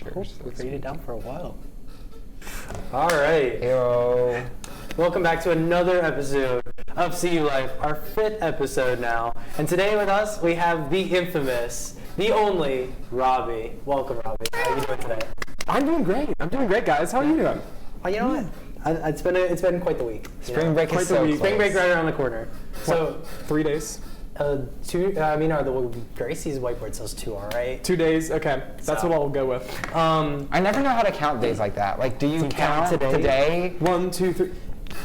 Cool. We've made it down for a while. All right. Yo. Welcome back to another episode of CU Life, our 5th episode now. And today with us, we have the infamous, the only Robbie. Welcome, Robbie. How are you doing today? I'm doing great, guys. How are you doing? Oh, you know what? It's been quite the week. Spring break Quite is the so week. close. Spring break right around the corner. So, 3 days? the Gracie's whiteboard says 2, all right? 2 days? Okay. That's So- what I'll go with. I never know how to count days like that. Like, do you count today? 1, 2, 3.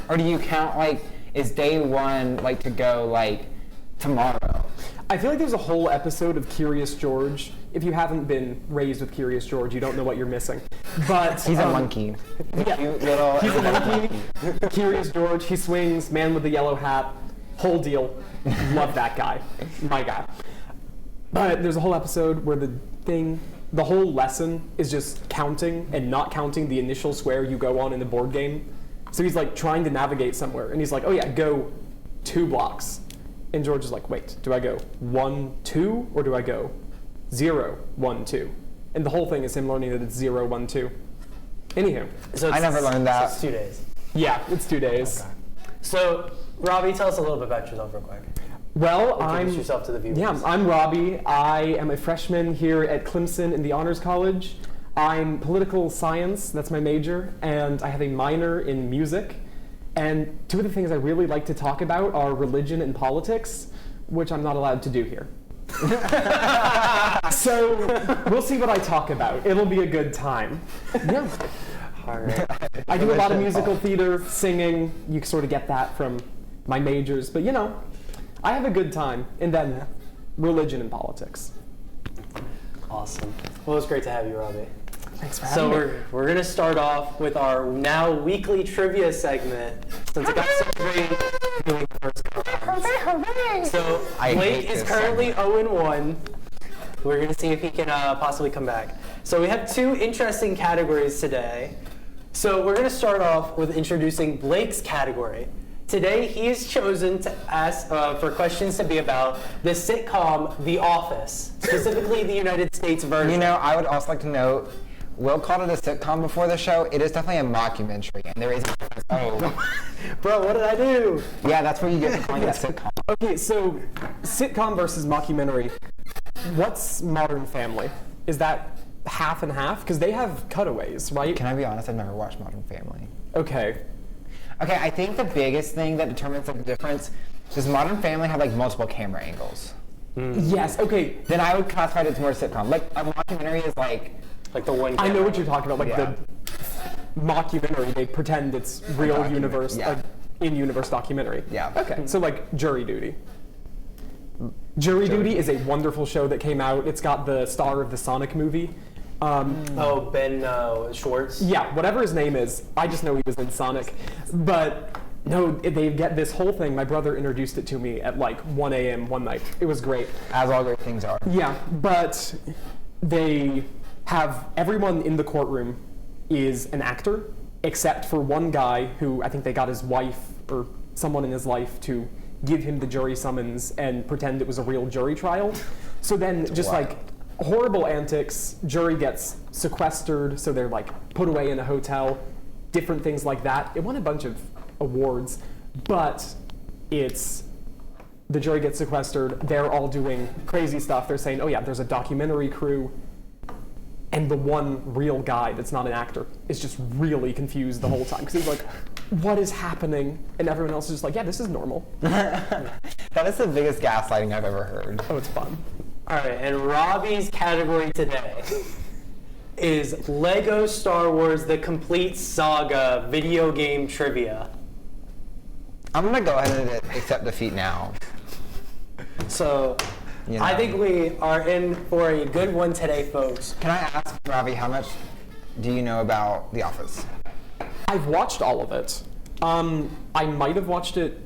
Or do you count, like, is day one, like, to go, like, tomorrow? I feel like there's a whole episode of Curious George. If you haven't been raised with Curious George, you don't know what you're missing. But He's a monkey. Yeah. Cute little... He's a monkey. Curious George. He swings. Man with the yellow hat. Whole deal. Love that guy. My guy. But there's a whole episode where the whole lesson is just counting and not counting the initial square you go on in the board game. So he's like trying to navigate somewhere, and he's like, "Oh yeah, go 2 blocks." And George is like, "Wait, do I go 1, 2, or do I go 0, 1, 2?" And the whole thing is him learning that it's 0, 1, 2. Anywho, So I never learned that. So it's 2 days. yeah, it's 2 days. Okay. So, Robbie, tell us a little bit about yourself real quick. Well, Introduce yourself to the viewers. Yeah, I'm Robbie. I am a freshman here at Clemson in the Honors College. I'm political science, that's my major, and I have a minor in music. And 2 of the things I really like to talk about are religion and politics, which I'm not allowed to do here. So we'll see what I talk about. It'll be a good time. Yeah. All right. I do a lot of musical theater, singing. You sort of get that from my majors, but I have a good time. And then religion and politics. Awesome. Well, it's great to have you, Robbie. Thanks for So having me. we're gonna start off with our now weekly trivia segment. Since it got so great doing the first round. So I Blake hate is this currently 0-1. We're gonna see if he can possibly come back. So we have 2 interesting categories today. So we're gonna start off with introducing Blake's category. Today he has chosen to ask for questions to be about the sitcom The Office, specifically the United States version. You know, I would also like to note, Will called it a sitcom before the show. It is definitely a mockumentary, and there is Bro, what did I do? Yeah, that's where you get to calling it a sitcom. Okay, so sitcom versus mockumentary. What's Modern Family? Is that half and half? Because they have cutaways, right? Can I be honest? I've never watched Modern Family. Okay. Okay, I think the biggest thing that determines like, the difference is Modern Family have like multiple camera angles. Yes, okay. Then I would classify it as more sitcom. Like a mockumentary is like Like the one. I know what you're talking about, like Yeah. the mockumentary, they pretend it's real documentary, universe, yeah. like in-universe documentary. Yeah. Okay, so like Jury Duty. Jury Duty is a wonderful show that came out. It's got the star of the Sonic movie. Oh, Ben Schwartz. Yeah, whatever his name is. I just know he was in Sonic. But no, they get this whole thing. My brother introduced it to me at like 1 a.m. one night. It was great. as all great things are. Yeah, but they have everyone in the courtroom is an actor, except for one guy who I think they got his wife or someone in his life to give him the jury summons and pretend it was a real jury trial. So then just Wow. like horrible antics, jury gets sequestered, so they're like put away in a hotel, different things like that. It won a bunch of awards, but the jury gets sequestered, they're all doing crazy stuff. They're saying, oh yeah, there's a documentary crew, and the one real guy that's not an actor is just really confused the whole time, because he's like, what is happening? And everyone else is just like, yeah, this is normal. That is the biggest gaslighting I've ever heard. Oh, it's fun. All right, and Robbie's category today is Lego Star Wars: The Complete Saga video game trivia. I'm gonna go ahead and accept defeat now. So, You know. I think we are in for a good one today, folks. Can I ask, Ravi, how much do you know about The Office? I've watched all of it. I might have watched it.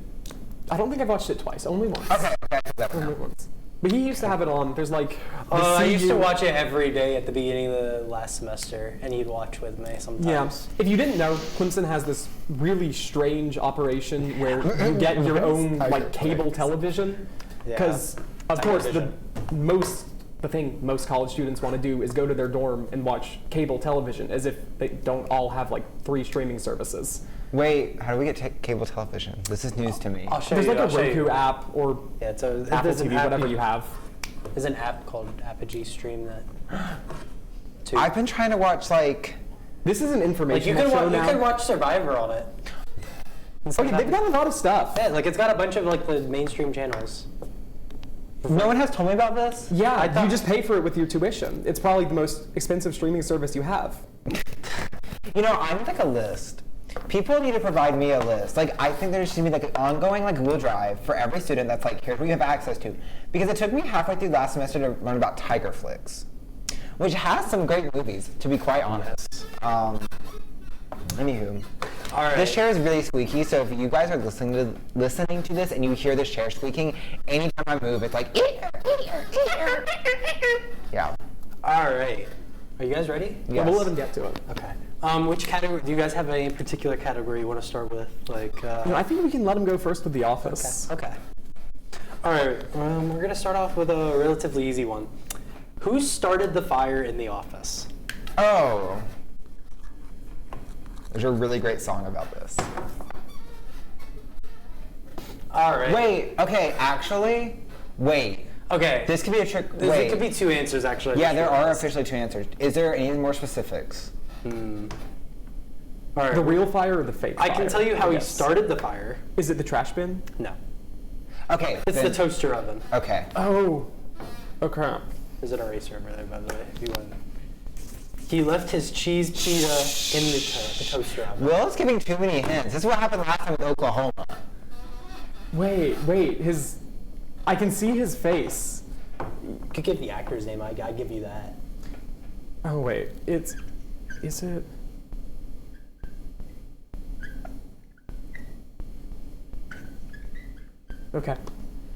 I don't think I've watched it twice. Only once. Okay, that Only once. But he used to have it on. There's like. the I used to CU watch it every day at the beginning of the last semester, and he'd watch with me sometimes. Yeah. If you didn't know, Clemson has this really strange operation where you get your own like cable television. Because of course the Tigervision. most the thing most college students want to do is go to their dorm and watch cable television, as if they don't all have like 3 streaming services. Wait, how do we get cable television? This is news to me. I'll show There's you. like a I'll show you. Roku app or Yeah, so Apple there's an TV, app whatever you have. There's an app called Apogee Stream that. Too. I've been trying to watch like. This is an Like informational you show can now. watch Survivor on it. Okay, they've got a lot of stuff. Yeah, like it's got a bunch of like the mainstream channels. No one has told me about this. Yeah, I thought- you just pay for it with your tuition. It's probably the most expensive streaming service you have. You know, I need like a list. People need to provide me a list. Like, I think there should be like an ongoing like Google Drive for every student that's like, here's what you have access to. Because it took me halfway through last semester to learn about Tigerflix, which has some great movies, to be quite honest. Anywho. All right. This chair is really squeaky, so if you guys are listening to this and you hear this chair squeaking, anytime I move, it's like, yeah. All right. Are you guys ready? Yes. We'll let them get to it. Okay. Which category? Do you guys have any particular category you want to start with? Like. You know, I think we can let them go first with The Office. Okay. All right. We're gonna start off with a relatively easy one. Who started the fire in The Office? Oh. There's a really great song about this. All right. Wait, okay, actually, wait. Okay. This could be a trick. There Wait. could be 2 answers actually. Yeah, there are officially 2 answers. Is there any more specifics? All right. The real fire or the fake fire? I can tell you how he guess. started the fire. Is it the trash bin? No. Okay. It's then- the toaster oven. Okay. Oh. Okay. There's an eraser over there, by the way, if you want. He left his cheese pita in the toaster oven. Will's giving too many hints. This is what happened last time with Oklahoma. Wait, I can see his face. You could give the actor's name. I'd give you that. Oh wait, is it? Okay.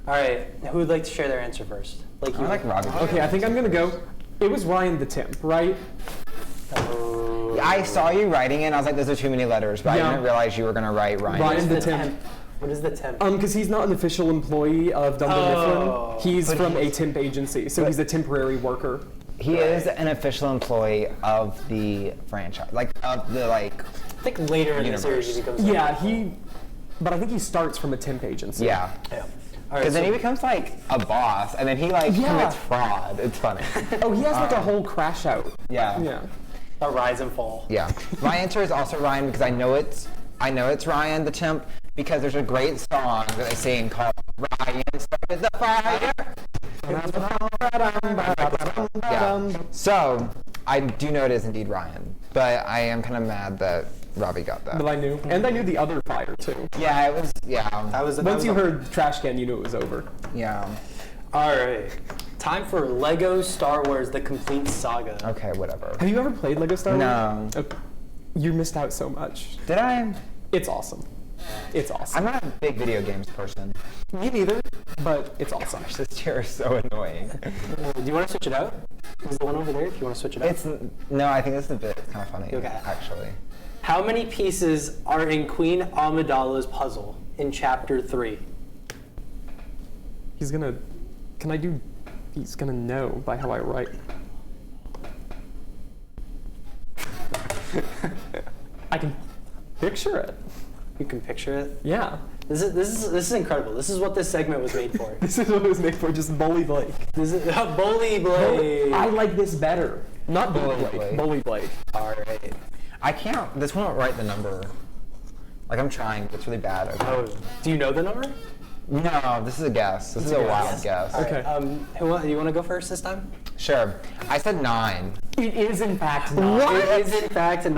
All right. Who would like to share their answer first? Like you. I like Robbie. Okay, I think I'm gonna go. It was Ryan the Temp, right? Oh. I saw you writing it, and I was like, those are too many letters, but Yeah. I didn't realize you were going to write Ryan. What Ryan is the the temp. temp? What is the temp? Because he's not an official employee of Dunder Oh. Mifflin. He's But from a he's- temp agency, so he's a temporary worker. He is an official employee of the franchise, like, of the, like, I think later in the series he becomes. Yeah, but I think he starts from a temp agency. yeah. Yeah. All right. Because then So, he becomes, like, a boss, and then he, like, Yeah. commits fraud. It's funny. Oh, he has like a whole crash out. Yeah. Yeah. a rise and fall. Yeah. My answer is also Ryan because I know it's Ryan the Temp because there's a great song that they sing called Ryan Started the Fire. Yeah. So I do know it is indeed Ryan, but I am kind of mad that Robbie got that. But I knew, and I knew the other fire too. Yeah, it was. Yeah. Once you heard trash can, you knew it was over. Yeah. All right. Time for Lego Star Wars: The Complete Saga. Okay. Whatever. Have you ever played Lego Star Wars? No. Okay. You missed out so much. Did I? It's awesome. It's awesome. I'm not a big video games person. Me neither, but it's awesome. Gosh, this chair is so annoying. Do you want to switch it out? Is the one over there? If you want to switch it out. It's no. I think this is a bit kind of funny. Okay. Actually. How many pieces are in Queen Amidala's puzzle in Chapter 3? He's gonna. Can I do? He's gonna know by how I write. I can picture it. You can picture it. Yeah. This is incredible. This is what this segment was made for. This is what it was made for. Just bully Blake. This is Bully Blade. I like this better. Not bully Bully Blake. Blake. Bully Blake. All right. I can't. This won't write the number. Like I'm trying. But it's really bad. Okay. Oh, do you know the number? No, this is a guess. This is a wild guess. Okay. You want to go first this time? Sure. I said 9. It is in fact not. It is in fact 9.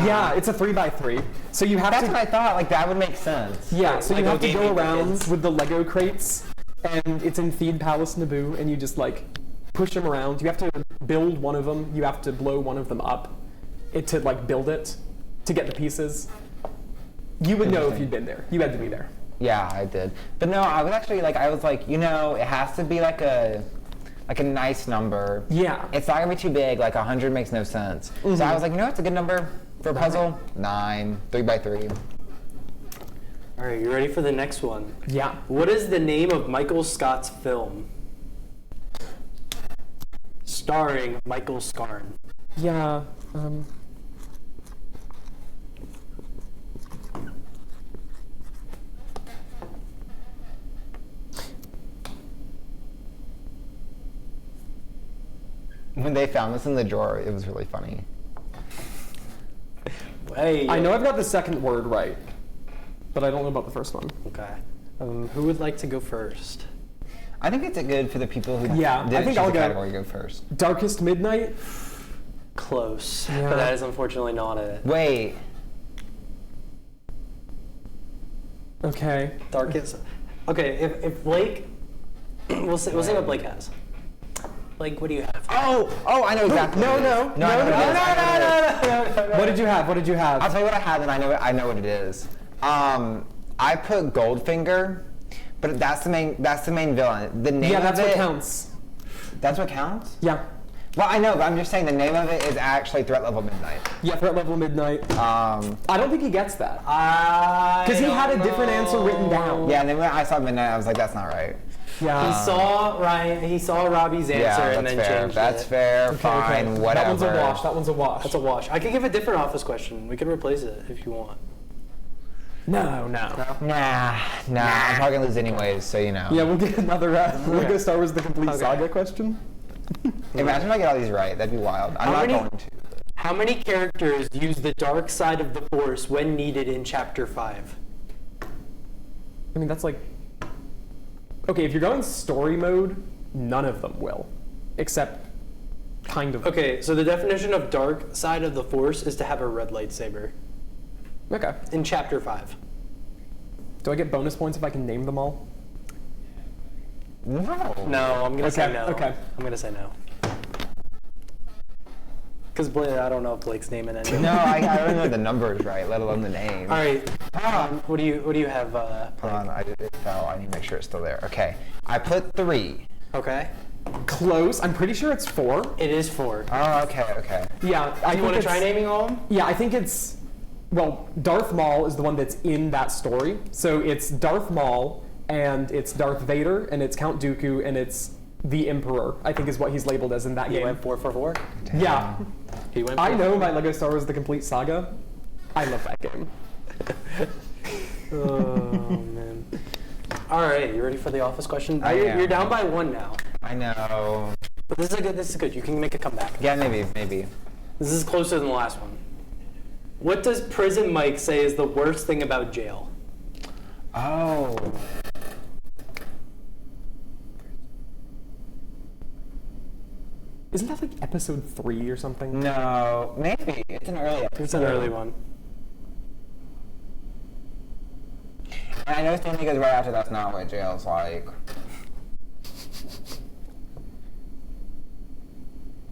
Yeah, it's a 3x3. So you have That's to. what I thought. Like that would make sense. Yeah, so you Lego have to go gaming for around kids. with the Lego crates, and it's in Theed Palace Naboo, and you just like push them around. You have to build one of them. You have to blow one of them up, to like build it, to get the pieces. You would know if you'd been there. You had to be there. Yeah, I did. But no, I was actually like, it has to be like a nice number. Yeah. It's not gonna be too big. Like 100 makes no sense. So I was like, it's a good number for a puzzle. 9, 3x3. All right, you ready for the next one? Yeah. What is the name of Michael Scott's film? starring Michael Scarn. Yeah. When they found this in the drawer, it was really funny. Hey. I know I've got the second word right, but I don't know about the first one. Okay. Who would like to go first? I think it's good for the people who Yeah, didn't I think choose I'll the go. category go first. Darkest Midnight? Close, Yeah. but that is unfortunately not it. Wait. Okay. Darkest. Okay, if Blake, we'll see what Blake has. Blake, what do you have? Oh, I know exactly. No, what it is. no, I know what it is. What did you have? What did you have? I'll tell you what I have, and I know what it is. I put Goldfinger, but that's the main villain. The name Yeah, of that's it, what counts. That's what counts? Yeah. Well, I know, but I'm just saying the name of it is actually Threat Level Midnight. Yeah, Threat Level Midnight. I don't think he gets that. Because Because he had a different answer written down. Yeah, and then when I saw Midnight, I was like, that's not right. Yeah. He saw Robbie's answer Yeah, and that's then fair. changed That's it. fair. Okay, Fine. okay. Whatever. That one's a wash. That one's a wash. That's a wash. I could give a different office question. We could replace it if you want. No. Nah. I'm probably gonna lose anyways, so you know. Yeah, we'll get another Lego Star Wars: The Complete Okay. Saga question. Imagine if I get all these right. That'd be wild. I'm not going to. How many characters use the dark side of the Force when needed in Chapter 5? I mean, that's like... Okay, if you're going story mode, none of them will. Except kind of... Okay, so the definition of dark side of the Force is to have a red lightsaber Okay. in Chapter 5. Do I get bonus points if I can name them all? No. No, I'm gonna say Okay, no. okay. I'm gonna say no. Because I don't know if Blake's naming any. No, I don't know the numbers right, let alone the name. All right. What do you have? Hold on, it fell. I need to make sure it's still there. Okay. I put 3. Okay. Close. I'm pretty sure it's 4. It is 4. Oh, okay. Yeah. Do you want to try naming all of them? Yeah, I think it's... Well, Darth Maul is the one that's in that story. So it's Darth Maul, and it's Darth Vader, and it's Count Dooku, and it's the Emperor, I think is what he's labeled as in that He game. went 4 for 4. Yeah. He went. I know my Lego Star Wars: The Complete Saga. I love that game. Oh man. All right, you ready for the office question? I am. You're down by 1 now. I know. But this is good. You can make a comeback. Yeah, maybe. This is closer than the last one. What does Prison Mike say is the worst thing about jail? Oh. Isn't that like episode 3 or something? No, maybe. It's an early episode. It's an early one. And I know Stanley goes right after that's not what jail's like.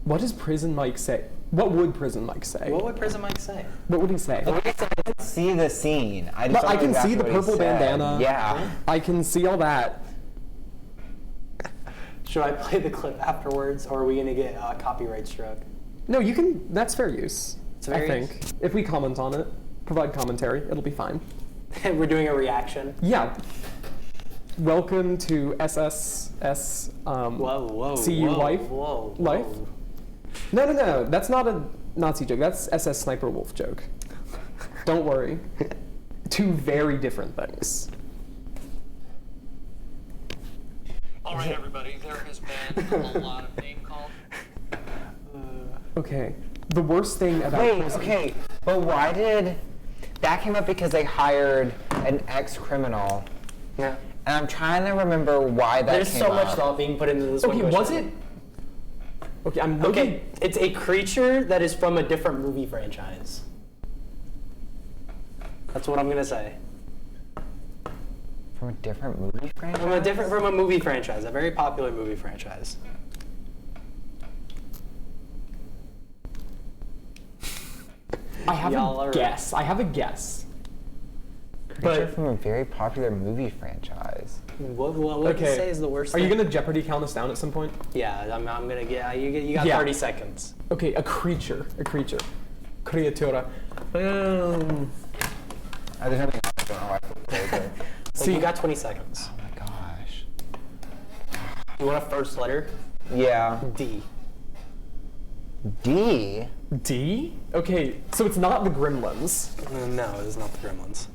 What does Prison Mike say? What would Prison Mike say? What would Prison Mike say? What would he say? I can see the scene. I just But don't I can know see exactly the what he purple said. bandana. Yeah. I can see all that. Should I play the clip afterwards, or are we gonna get copyright struck? No, you can. That's fair use. It's fair I think if we comment on it, provide commentary, it'll be fine. We're doing a reaction. Yeah. Welcome to SSS. Whoa, CU whoa, life. whoa, Life? whoa. No. That's not a Nazi joke. That's SS Sniper Wolf joke. Don't worry. 2 very different things. All right, everybody, there has been a lot of name calling. Okay. The worst thing about Wait, prison. okay. But why did... That came up because they hired an ex-criminal. Yeah. And I'm trying to remember why that There's came so much up. thought being put into this Okay, one was question. it? Okay, I'm looking. Okay, it's a creature that is from a different movie franchise. That's what I'm gonna say. From a different movie franchise? From a movie franchise, a very popular movie franchise. I have Y'all a are- guess. Creature But from a very popular movie franchise. what would you say is the worst Are you thing? gonna Jeopardy count us down at some point? Yeah, I'm gonna get. You got Yeah. 30 seconds. Okay, a creature. Creatura. There's nothing else. I don't know why I put it. So you got 20 seconds. Oh my gosh. You want a first letter? Yeah. D. D. D? Okay, so it's not the Gremlins. No, it is not the Gremlins.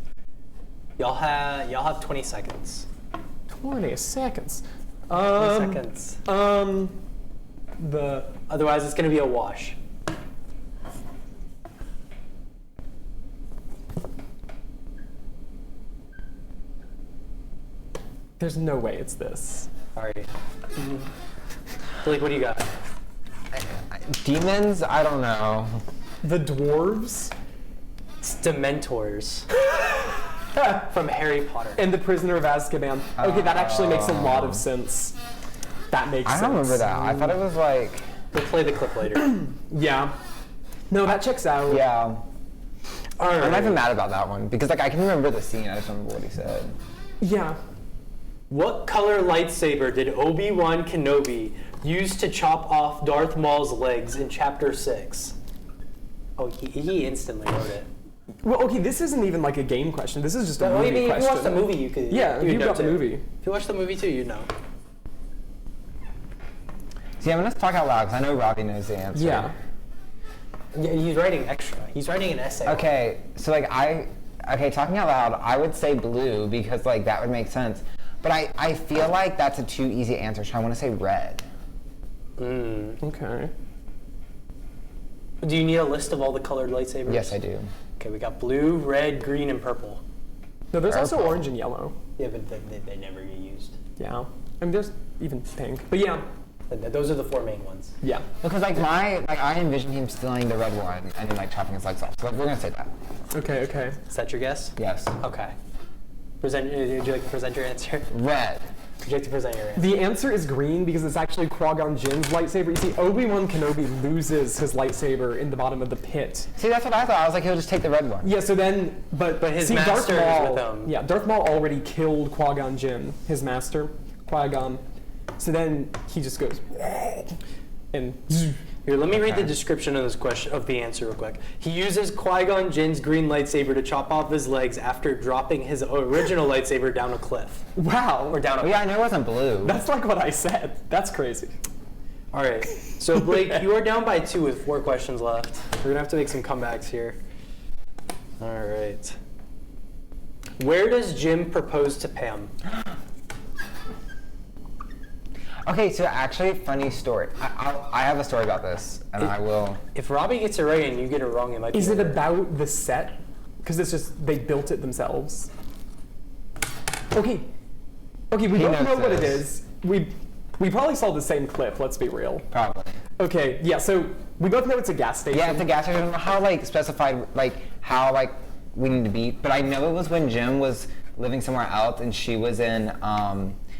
Y'all have 20 seconds. 20 seconds. 20 seconds. The Otherwise, it's gonna be a wash. there's no way it's this. Sorry. Blake, what do you got? Demons? I don't know. The dwarves It's Dementors from Harry Potter. and the Prisoner of Azkaban. Okay, that actually makes a lot of sense. That makes I sense. don't remember that. I thought it was like, We'll play the clip later. Yeah. No, that checks out. yeah. All right. I'm not even mad about that one because like I can remember the scene. I just don't remember what he said. Yeah. What color lightsaber did Obi-Wan Kenobi use to chop off Darth Maul's legs in Chapter 6? Oh, he instantly wrote it. Well, okay, this isn't even like a game question. This is just a Well, movie maybe if question. you watched the movie, you could. Yeah, you'd you know got the too. movie. If you watched the movie too, you'd know. See, I'm gonna talk out loud because I know Robbie knows the answer. Yeah. Yeah, he's writing extra. He's writing an essay. Okay, so like talking out loud, I would say blue because like that would make sense. But I feel like that's a too easy answer, so I want to say red. Okay. Do you need a list of all the colored lightsabers? Yes, I do. Okay, we got blue, red, green, and purple. No, there's also Purple. orange and yellow. Yeah, but they never get used. Yeah. I mean, there's even pink. But yeah. Those are the four main ones. Yeah. Because I envision him stealing the red one and then like chopping his legs off. So like, we're gonna say that. Okay, okay. Is that your guess? Yes. Okay. Would you like to present your answer? Red. Would you like to present your answer? The answer is green because it's actually Qui-Gon Jinn's lightsaber. You see, Obi-Wan Kenobi loses his lightsaber in the bottom of the pit. See, that's what I thought. I was like, he'll just take the red one. Yeah, so then, but his see, master is Darth Maul, with him. Yeah, Darth Maul already killed Qui-Gon Jinn, his master, Qui-Gon. So then he just goes, and Here, let me read the Okay. description of this question of the answer real quick. He uses Qui-Gon Jinn's green lightsaber to chop off his legs after dropping his original lightsaber down a cliff wow, or down a. Oh, yeah, I know it wasn't blue. that's like what I said. That's crazy. All right. So Blake, you are down by 2 with 4 questions left. We're gonna have to make some comebacks here. All right. Where does Jim propose to Pam? Okay, so actually, funny story. I have a story about this, and I will. If Robbie gets it right and you get it wrong, it might be. Is it over. about the set? Because it's just they built it themselves. Okay. Okay, we He both knows know what it this. is. We probably saw the same clip. Let's be real. Probably. Okay, yeah. So we both know it's a gas station. Yeah, it's a gas station. I don't know how like specified like how like we need to be, but I know it was when Jim was living somewhere else and she was in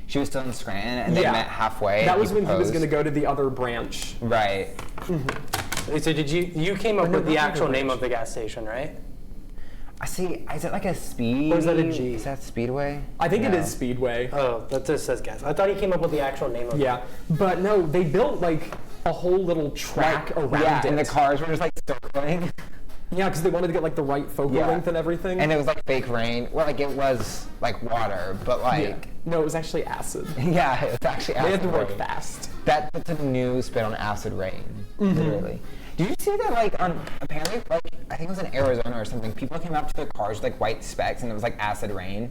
she was still in Scranton and they Yeah. met halfway. That and was when he was proposed. going to go to the other branch. Right. So did you came up no, with the not actual the name ranch. of the gas station, right? I see. Is it like a speed? Or is that a G? Is that Speedway? I think it No. is Speedway. Oh, that just says gas. I thought he came up with the actual name of Yeah, but no, they built like a whole little track around yeah, it. and the cars were just like circling. Yeah, because they wanted to get like the right focal Yeah. length and everything. And it was like fake rain. Well, like it was like water, but like Yeah. No, it was actually acid. yeah, it's actually acid They had to work rain. fast. That puts a new spin on acid rain, literally. Did you see that? Like on apparently, like I think it was in Arizona or something. People came up to their cars with like white specks, and it was like acid rain.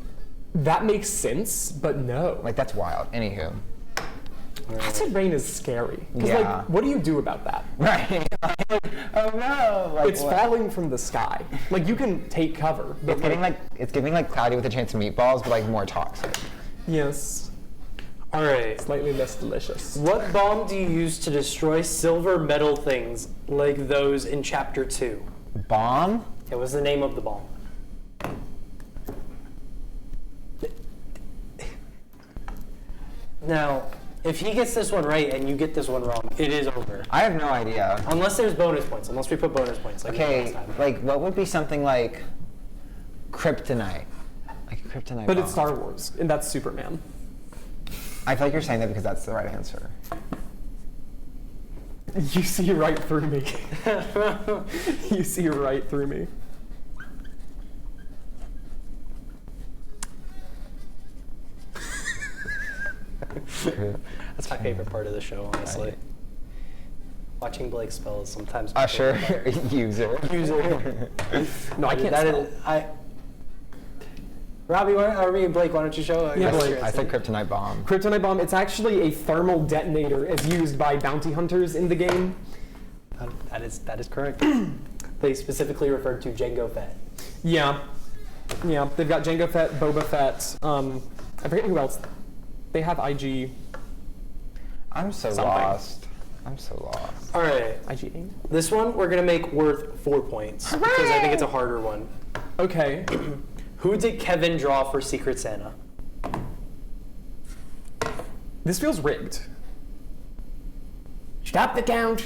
That makes sense, but no. Like that's wild. Anywho, Acid rain is scary. Because Yeah. like, what do you do about that? right? Oh no! Like, It's what? falling from the sky. Like you can take cover. But It's getting like cloudy with a chance of meatballs, but like more toxic. yes, All right. slightly less delicious. What bomb do you use to destroy silver metal things like those in Chapter 2? Bomb? It was the name of the bomb. Now, if he gets this one right and you get this one wrong, it is over. I have no idea. Unless there's bonus points. Unless we put bonus points. Like we did Okay, last time. like what would be something like kryptonite? Like a kryptonite. But bomb. it's Star Wars, and that's Superman. I feel like you're saying that because that's the right answer. You see right through me. You see right through me. That's my favorite part of the show, honestly. Watching Blake spell is sometimes. Usher user. No, I can't That spell. is, Robbie, Blake, why don't you show? Yeah, us Blake. your I said answer? kryptonite bomb. Kryptonite bomb, it's actually a thermal detonator as used by bounty hunters in the game. That is correct. They specifically referred to Jango Fett. Yeah. Yeah, they've got Jango Fett, Boba Fett, I forget who else. They have IG. I'm so Something. lost. I'm so lost. All right, IG. this one we're gonna make worth 4 points because I think it's a harder one. Okay. Who did Kevin draw for Secret Santa? This feels rigged. Stop the count.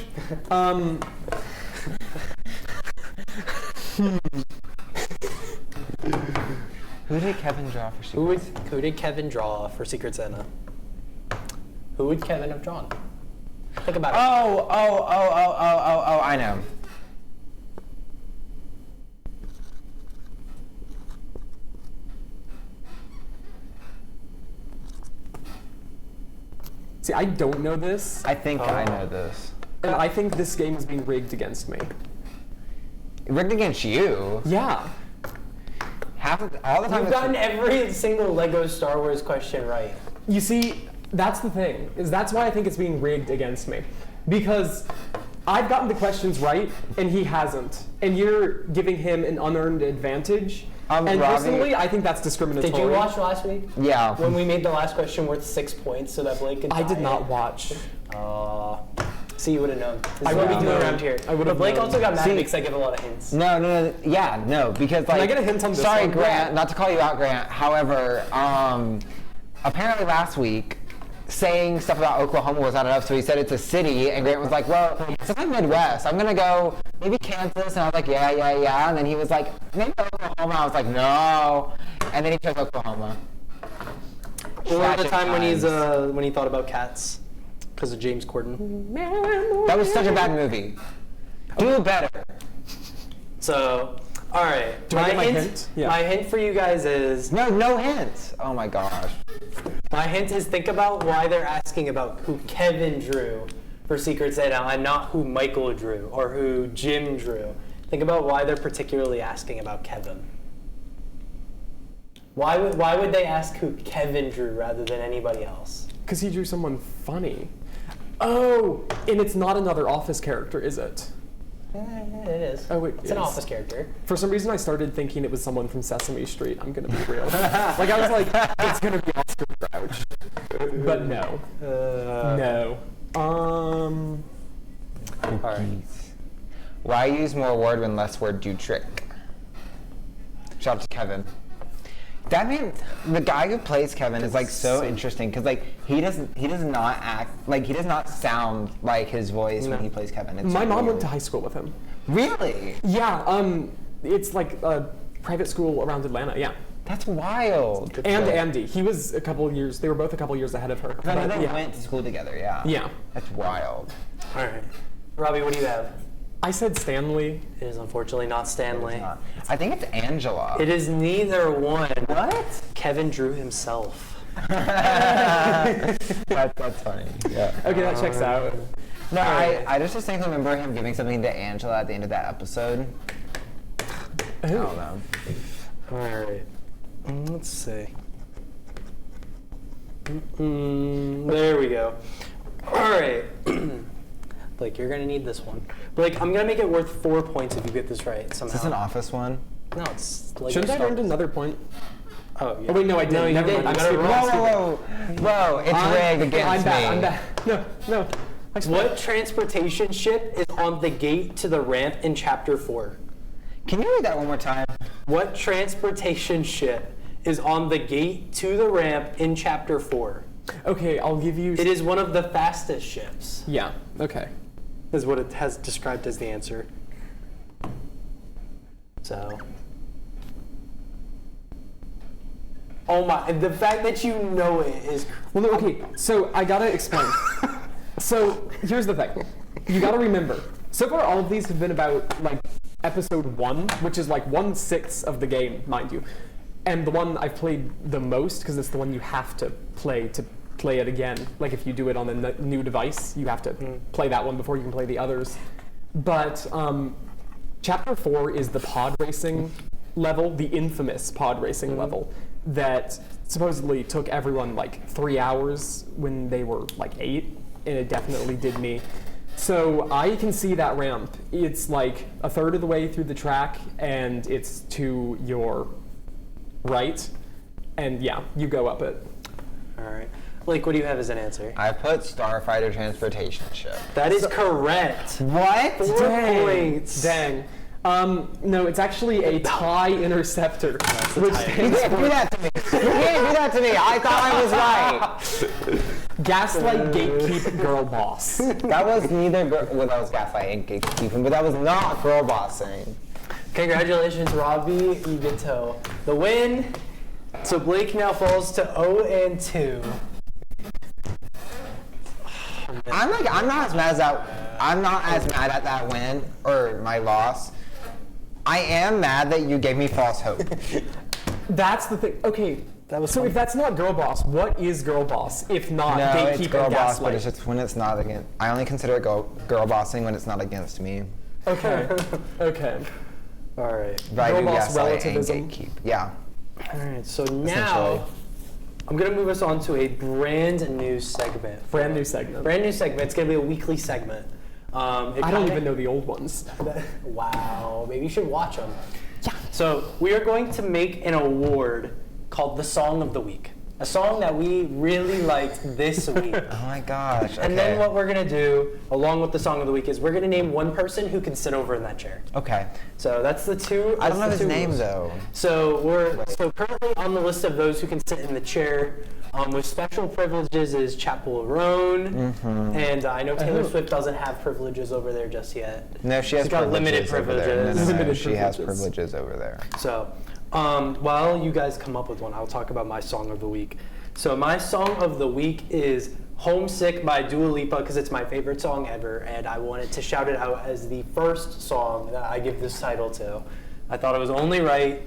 Who did Kevin draw for Secret? Who did Kevin draw for Secret Santa? Who would Kevin have drawn? Think about it. Oh, I know. See, I don't know this, I think I know this. and I think this game is being rigged against me. Rigged against you. Yeah. All the time. You've gotten every single Lego Star Wars question right. You see, that's the thing, is that's why I think it's being rigged against me. Because I've gotten the questions right, and he hasn't. And you're giving him an unearned advantage. And Robbie- personally, I think that's discriminatory. Did you watch last week? Yeah. When we made the last question worth 6 points so that Blake could I did tie not it? watch. See, you would have known. This I is what we would've do known. around here. I would've But Blake known. also got mad See- because I give a lot of hints. No, because like. I get a hint on this Sorry, one? Grant, Yeah. not to call you out, Grant. However, apparently last week, saying stuff about Oklahoma was not enough, so he said it's a city, and Grant was like, well, it's in the Midwest. I'm gonna go maybe Kansas, and I was like, yeah, and then he was like, maybe Oklahoma. I was like, no, and then he chose Oklahoma. Or the Tragic time times. when he thought about cats because of James Corden. That was such a bad movie. Do better. So, all right. Do I get my hint? Yeah. My hint for you guys is No hints. Oh my gosh. my hint is think about why they're asking about who Kevin drew for Secret Santa and not who Michael drew or who Jim drew. Think about why they're particularly asking about Kevin. Why would they ask who Kevin drew rather than anybody else? Because he drew someone funny. Oh, and it's not another Office character, is it? It is. Oh, it it's an is. Office character. For some reason, I started thinking it was someone from Sesame Street. I'm gonna be real. Like I was like, it's gonna be Oscar Crouch, but no, no. All right. Why use more word when less word do trick? Shout out to Kevin. That man, the guy who plays Kevin is like so interesting because like he does not act like he does not sound like his voice when he plays Kevin. It's My mom weird. went to high school with him. Really? Yeah, it's like a private school around Atlanta. Yeah, That's wild. and Andy, he was a couple years. They were both a couple years ahead of her. I know But, they yeah. went to school together. Yeah. Yeah. That's wild. All right. Robbie, what do you have? I said Stanley. It is unfortunately not Stanley. I think it's Angela. It is neither one. What? Kevin drew himself. That's funny. Yeah. Okay, that checks out. No, I just distinctly remember him giving something to Angela at the end of that episode. I don't know. All right. Let's see. There we go. All right. Blake, you're gonna need this one. Blake, I'm gonna make it worth 4 points if you get this right somehow. Is this an Office one? No, it's like Shouldn't I have earned another point? Oh, yeah. Oh wait, no, I didn't. No, you Never didn't. mind. You I'm got it stupid. wrong. Whoa, it's rigged against I'm me. bad. I'm bad. No. What transportation ship is on the gate to the ramp in Chapter 4? Can you read that one more time? What transportation ship is on the gate to the ramp in Chapter 4? Okay, I'll give you. It is one of the fastest ships, Yeah. Okay. is what it has described as the answer. So. Oh my, the fact that you know it is. Well, no. Okay. So I gotta explain. So here's the thing. You gotta remember. So far, all of these have been about like episode 1, which is like 1/6 of the game, mind you, and the one I've played the most because it's the one you have to play to play it again. Like if you do it on the new device, you have to play that one before you can play the others. But Chapter 4 is the pod racing level, the infamous pod racing level that supposedly took everyone like 3 hours when they were like 8, and it definitely did me. So I can see that ramp. It's like a third of the way through the track, and it's to your right, and yeah, you go up it. All right. Blake, what do you have as an answer? I put Starfighter Transportation Ship. That is correct. What? 4 points. Dang. No, it's actually a TIE Interceptor. You You can't do that to me. You can't do that to me. I thought I was right. Gaslight, gatekeep, girl boss. That was neither well, that was gaslighting and gatekeeping, but that was not girl bossing. Congratulations, Robbie. You get to the win. So Blake now falls to 0-2. I'm not as mad at that win or my loss. I am mad that you gave me false hope. That's the thing. Okay, so if that's not girl boss, what is girl boss if not No, gatekeep it's girl and boss, but gaslight? it's just when it's not against. I only consider it girl bossing when it's not against me. Okay, okay. All right. But I Girl do boss gaslight and relativism. gatekeep. Yeah. All right. So Essentially. now I'm gonna move us on to a brand new segment. Brand new segment. Brand new segment. It's gonna be a weekly segment. I don't even know the old ones. Wow. Maybe you should watch them. Yeah. So we are going to make an award called the Song of the Week. A song that we really liked this week. Oh my gosh. And then what we're gonna do, along with the Song of the Week, is we're gonna name one person who can sit over in that chair. Okay. So that's the two. I don't know that's his the two name rules. though. So we're currently on the list of those who can sit in the chair. With special privileges is Chapel Roan, and I know Taylor Swift doesn't have privileges over there just yet. No, she has She's got limited over there. privileges. No, Limited she has privileges. privileges over there. So while you guys come up with one, I'll talk about my song of the week. So my song of the week is Homesick by Dua Lipa because it's my favorite song ever, and I wanted to shout it out as the first song that I give this title to. I thought it was only right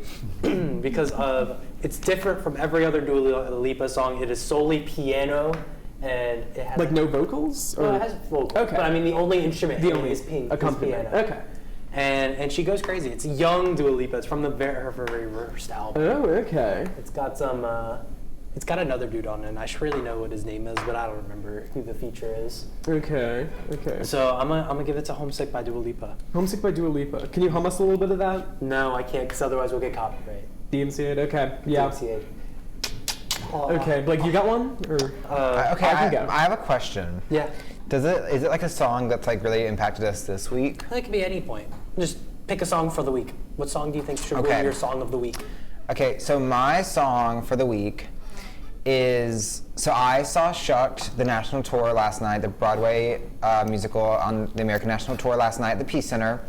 because it's different from every other Dua Lipa song. It is solely piano, and it has Like no vocals? no, it has vocals. Okay. But I mean, the only instrument is accompaniment. piano. Okay. And she goes crazy. It's young Dua Lipa. It's from her very first album. Oh, okay. It's got some. It's got another dude on it, and I should really know what his name is, but I don't remember who the feature is. Okay, okay. So I'm gonna give it to Homesick by Dua Lipa. Homesick by Dua Lipa. Can you hum us a little bit of that? No, I can't, because otherwise we'll get copyright. DMCA'd? Okay, yeah. DMCA. Okay, Blake, you got one? Or Okay, I can go. I have a question. Yeah. Is it like a song that's like really impacted us this week? It could be any point. Just pick a song for the week. What song do you think should Okay. be your song of the week? Okay, so my song for the week is, so I saw Shucked, the national tour last night, the Broadway musical on the American National Tour last night at the Peace Center.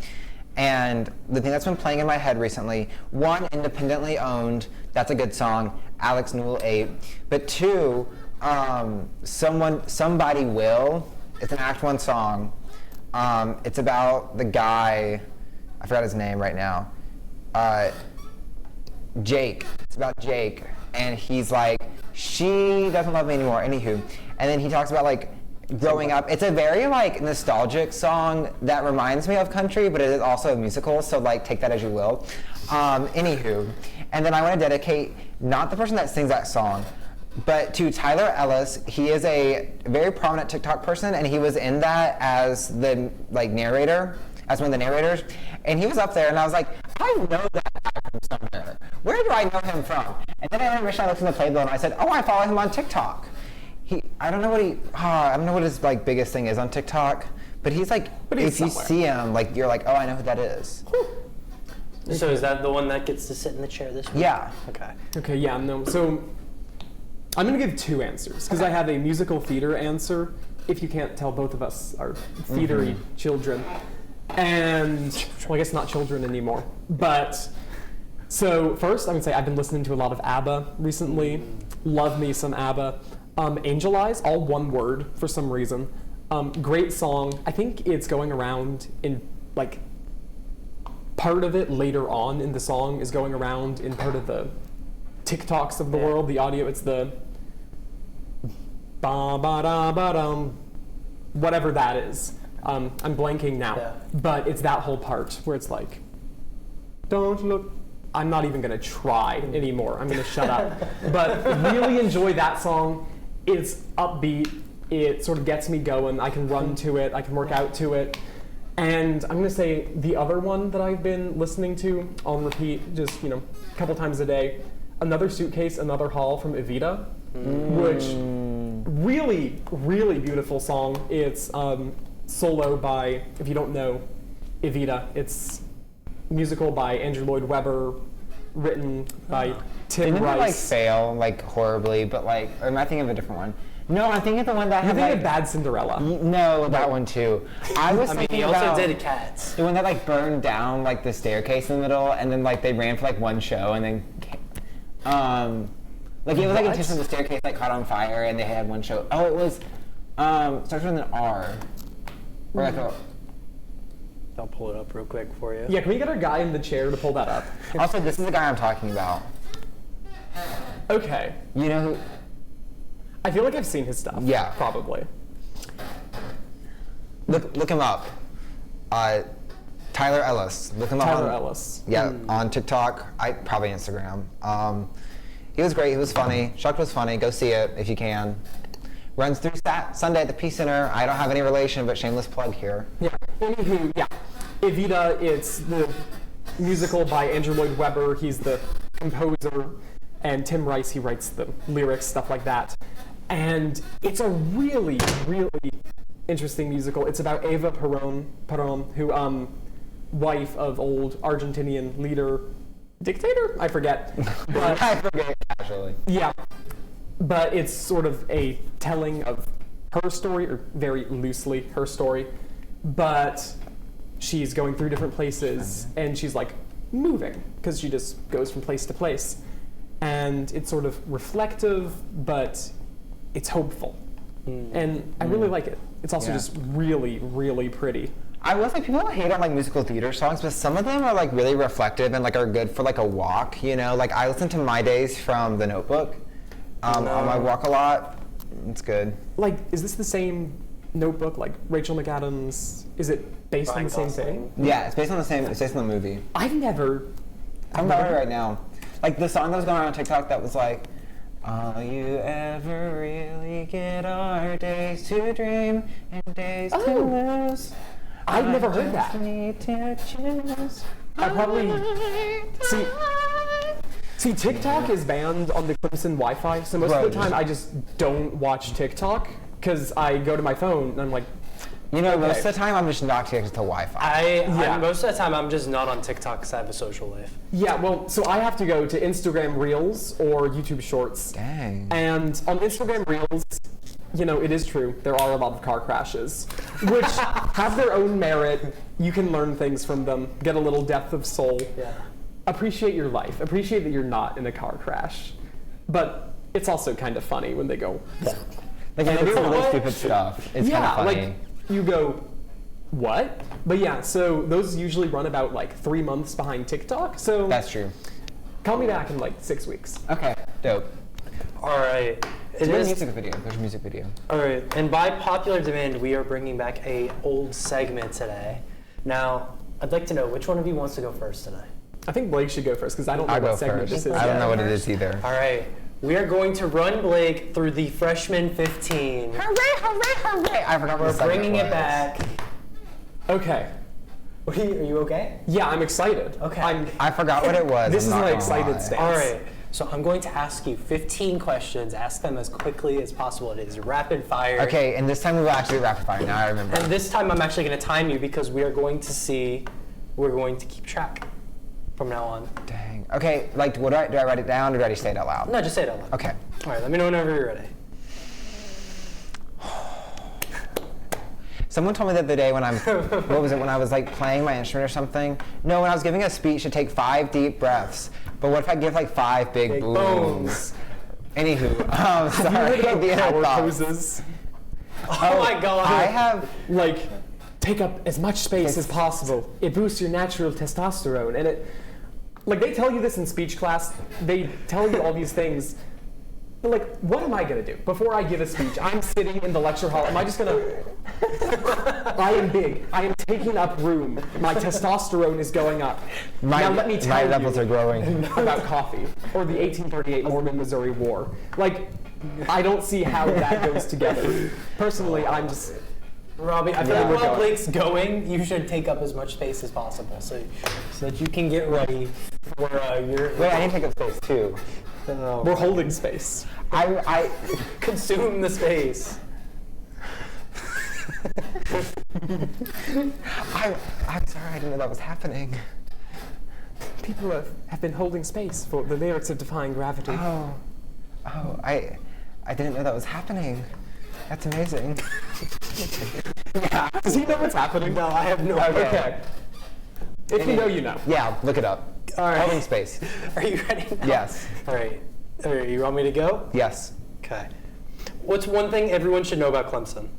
And the thing that's been playing in my head recently, one, independently owned, that's a good song, Alex Newell 8. But two, Somebody Will, it's an Act One song. It's about the guy, I forgot his name right now, Jake. It's about Jake, and he's like, she doesn't love me anymore, anywho. And then he talks about like growing up. It's a very like nostalgic song that reminds me of country, but it is also a musical, so like take that as you will. Anywho, and then I want to dedicate not the person that sings that song, but to Tyler Ellis. He is a very prominent TikTok person, and he was in that as the like narrator, as one of the narrators, and he was up there, and I was like, I know that guy from somewhere. Where do I know him from? And then I looked in the playbill, and I said, oh, I follow him on TikTok. I don't know what his like biggest thing is on TikTok, but he's like, if you see him, like you're like, oh, I know who that is. So is that the one that gets to sit in the chair this week? Yeah. Okay. Okay, yeah, no. So I'm going to give two answers because I have a musical theater answer. If you can't tell, both of us are theatery children. And, well, I guess not children anymore. But, so first, I'm going to say I've been listening to a lot of ABBA recently. Love me some ABBA. Angel Eyes, all one word for some reason. Great song. I think it's going around in, like, part of it later on in the song is going around in part of the TikToks of the world, the audio. It's the ba ba da ba dum, whatever that is. I'm blanking now, Yeah. but it's that whole part where it's like, don't look. I'm not even gonna try anymore. I'm gonna shut up. But really enjoy that song. It's upbeat. It sort of gets me going. I can run to it. I can work out to it. And I'm gonna say the other one that I've been listening to on repeat, just a couple times a day, Another Suitcase, Another Haul from Evita, which really, really beautiful song. It's solo by, if you don't know, Evita. It's musical by Andrew Lloyd Webber, written by Tim Didn't it like Rice. fail like horribly, but like, or am I thinking of a different one? No, I'm thinking of the one that You're had thinking like, of Bad Cinderella. no, that one too. I was I mean, thinking he also about did Cats. the one that like burned down like the staircase in the middle, and then like they ran for like one show, and then like it was like What? intense when the staircase like caught on fire, and they had one show. Oh, it was starts with an R, or like a. I'll pull it up real quick for you. Yeah, can we get our guy in the chair to pull that up? Also, this is the guy I'm talking about. Okay. You know who? I feel like I've seen his stuff. Yeah. Probably. Look him up. Tyler Ellis. Look him up. Tyler on, Ellis. Yeah, on TikTok. Probably Instagram. He was great. He was funny. Chuck was funny. Go see it if you can. Runs through Sunday at the Peace Center. I don't have any relation, but shameless plug here. Yeah. Anywho, yeah. Evita, it's the musical by Andrew Lloyd Webber. He's the composer. And Tim Rice, he writes the lyrics, stuff like that. And it's a really, really interesting musical. It's about Eva Perón, who, wife of old Argentinian leader, dictator? I forget. But, I forget casually. yeah. But it's sort of a telling of her story, or very loosely her story. But she's going through different places, and she's like moving, because she just goes from place to place. And it's sort of reflective, but it's hopeful. And I really like it. It's also just really, really pretty. I will say people hate on like musical theater songs, but some of them are like really reflective and like are good for like a walk. Like I listen to My Days from The Notebook on my walk a lot. It's good. Like, is this the same Notebook, like Rachel McAdams? Is it based on Ryan the same Gosling. thing? Yeah, it's based on the movie. I've never. I'm about it right now. Like the song that was going around on TikTok that was like, all you ever really get are days to dream and days to lose. I've never heard just that. need to choose. I probably see TikTok is banned on the Clemson Wi-Fi, so most of the time I just don't watch TikTok because I go to my phone and I'm like, Most of the time I'm just not connected to Wi-Fi. Most of the time I'm just not on TikTok because I have a social life. yeah, well, so I have to go to Instagram Reels or YouTube Shorts. Dang. And on Instagram Reels, it is true, there are a lot of car crashes, which have their own merit. You can learn things from them, get a little depth of soul. Yeah. Appreciate your life. Appreciate that you're not in a car crash. But it's also kind of funny when they go, Like when they do it's really like- stupid stuff. It's kind of funny. like you go, what? But yeah, so those usually run about like 3 months behind TikTok. So That's true. call me back in like 6 weeks. Okay, dope. All right. There's a music video. There's a music video. All right, and by popular demand, we are bringing back a old segment today. Now, I'd like to know which one of you wants to go first today. I think Blake should go first because I don't know I'll what go segment first. this is. I don't yet. know what it is either. All right, we are going to run Blake through the freshman 15. Hooray, hooray, hooray! I forgot what We're the segment bringing it was. back. Okay. Are you okay? Yeah, I'm excited. Okay. I forgot what it was. This I'm is not my gonna excited lie. stance. All right, so I'm going to ask you 15 questions. Ask them as quickly as possible. It is rapid fire. Okay, and this time we will actually do rapid fire. Now I remember. And this time I'm actually going to time you because we're going to keep track from now on. Dang. Okay, like, do I write it down or do I just say it out loud? No, just say it out loud. Okay. All right, let me know whenever you're ready. Someone told me the other day when when I was like playing my instrument or something? No, when I was giving a speech to take 5 deep breaths. But what if I give like 5 big booms? Anywho, sorry. the other Power thoughts. poses. Oh my god. I have, Like, take up as much space as possible. It boosts your natural testosterone. And they tell you this in speech class. They tell you all these things. But like, what am I gonna do before I give a speech? I'm sitting in the lecture hall. Am I just gonna? I am big. I am taking up room. My testosterone is going up. Now let me tell my you levels are growing. about coffee or the 1838 Mormon-Missouri War. Like, I don't see how that goes together. Personally, I'm just. Robbie, I feel Yeah. like while Blake's going, you should take up as much space as possible so that you can get ready for your. Wait, I need to take up space too. We're holding space. I Consume the space. I'm sorry, I didn't know that was happening. People have been holding space for the lyrics of Defying Gravity. Oh, I didn't know that was happening. That's amazing. Does he know what's happening? No, I have no idea. Okay. If you know, you know. Yeah, look it up. All right. Holding space. Are you ready now? Yes. All right. You want me to go? Yes. Okay. What's one thing everyone should know about Clemson?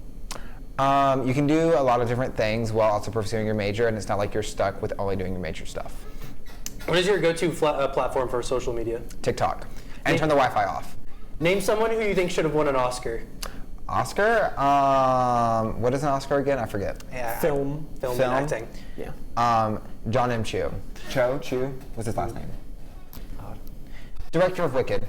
You can do a lot of different things while also pursuing your major, and it's not like you're stuck with only doing your major stuff. What is your go-to platform for social media? TikTok. And turn the Wi-Fi off. Name someone who you think should have won an Oscar. Oscar? What is an Oscar again? I forget. Yeah. Film. Film and acting. Yeah. John M. Chu. Chu? What's his last name? Director of Wicked.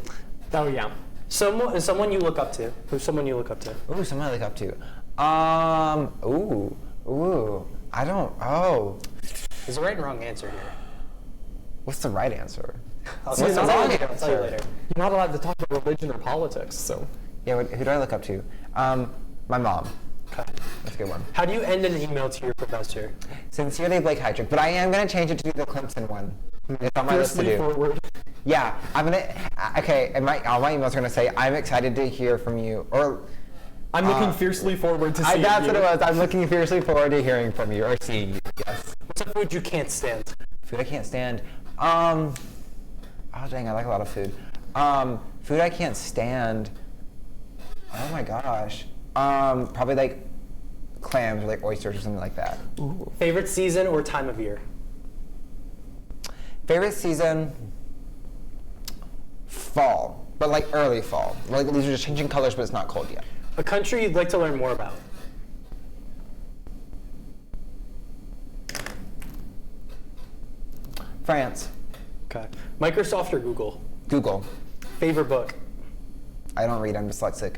Oh, yeah. Someone you look up to. Who's someone you look up to? Ooh, someone I look up to. I don't, There's a right and wrong answer here. what's the right answer? I'll What's the tell wrong you later. I'll tell you answer? later. You're not allowed to talk about religion or politics, so. Yeah, who do I look up to? My mom. Okay. That's a good one. How do you end an email to your professor? Sincerely, Blake Heydrich, but I am going to change it to the Clemson one. It's on my list to Fiercely do. forward. Yeah, I'm going to, okay, and all my emails are going to say, I'm excited to hear from you, or I'm looking fiercely forward to seeing that's you. what it was. I'm looking fiercely forward to hearing from you, or seeing you, yes. What's a food you can't stand? Food I can't stand. Oh dang, I like a lot of food. Food I can't stand. Oh my gosh. Probably like clams or like oysters or something like that. Ooh. Favorite season or time of year? Favorite season? Fall, but like early fall. Like these are just changing colors, but it's not cold yet. A country you'd like to learn more about? France. Okay. Microsoft or Google? Google. Favorite book? I don't read. I'm dyslexic.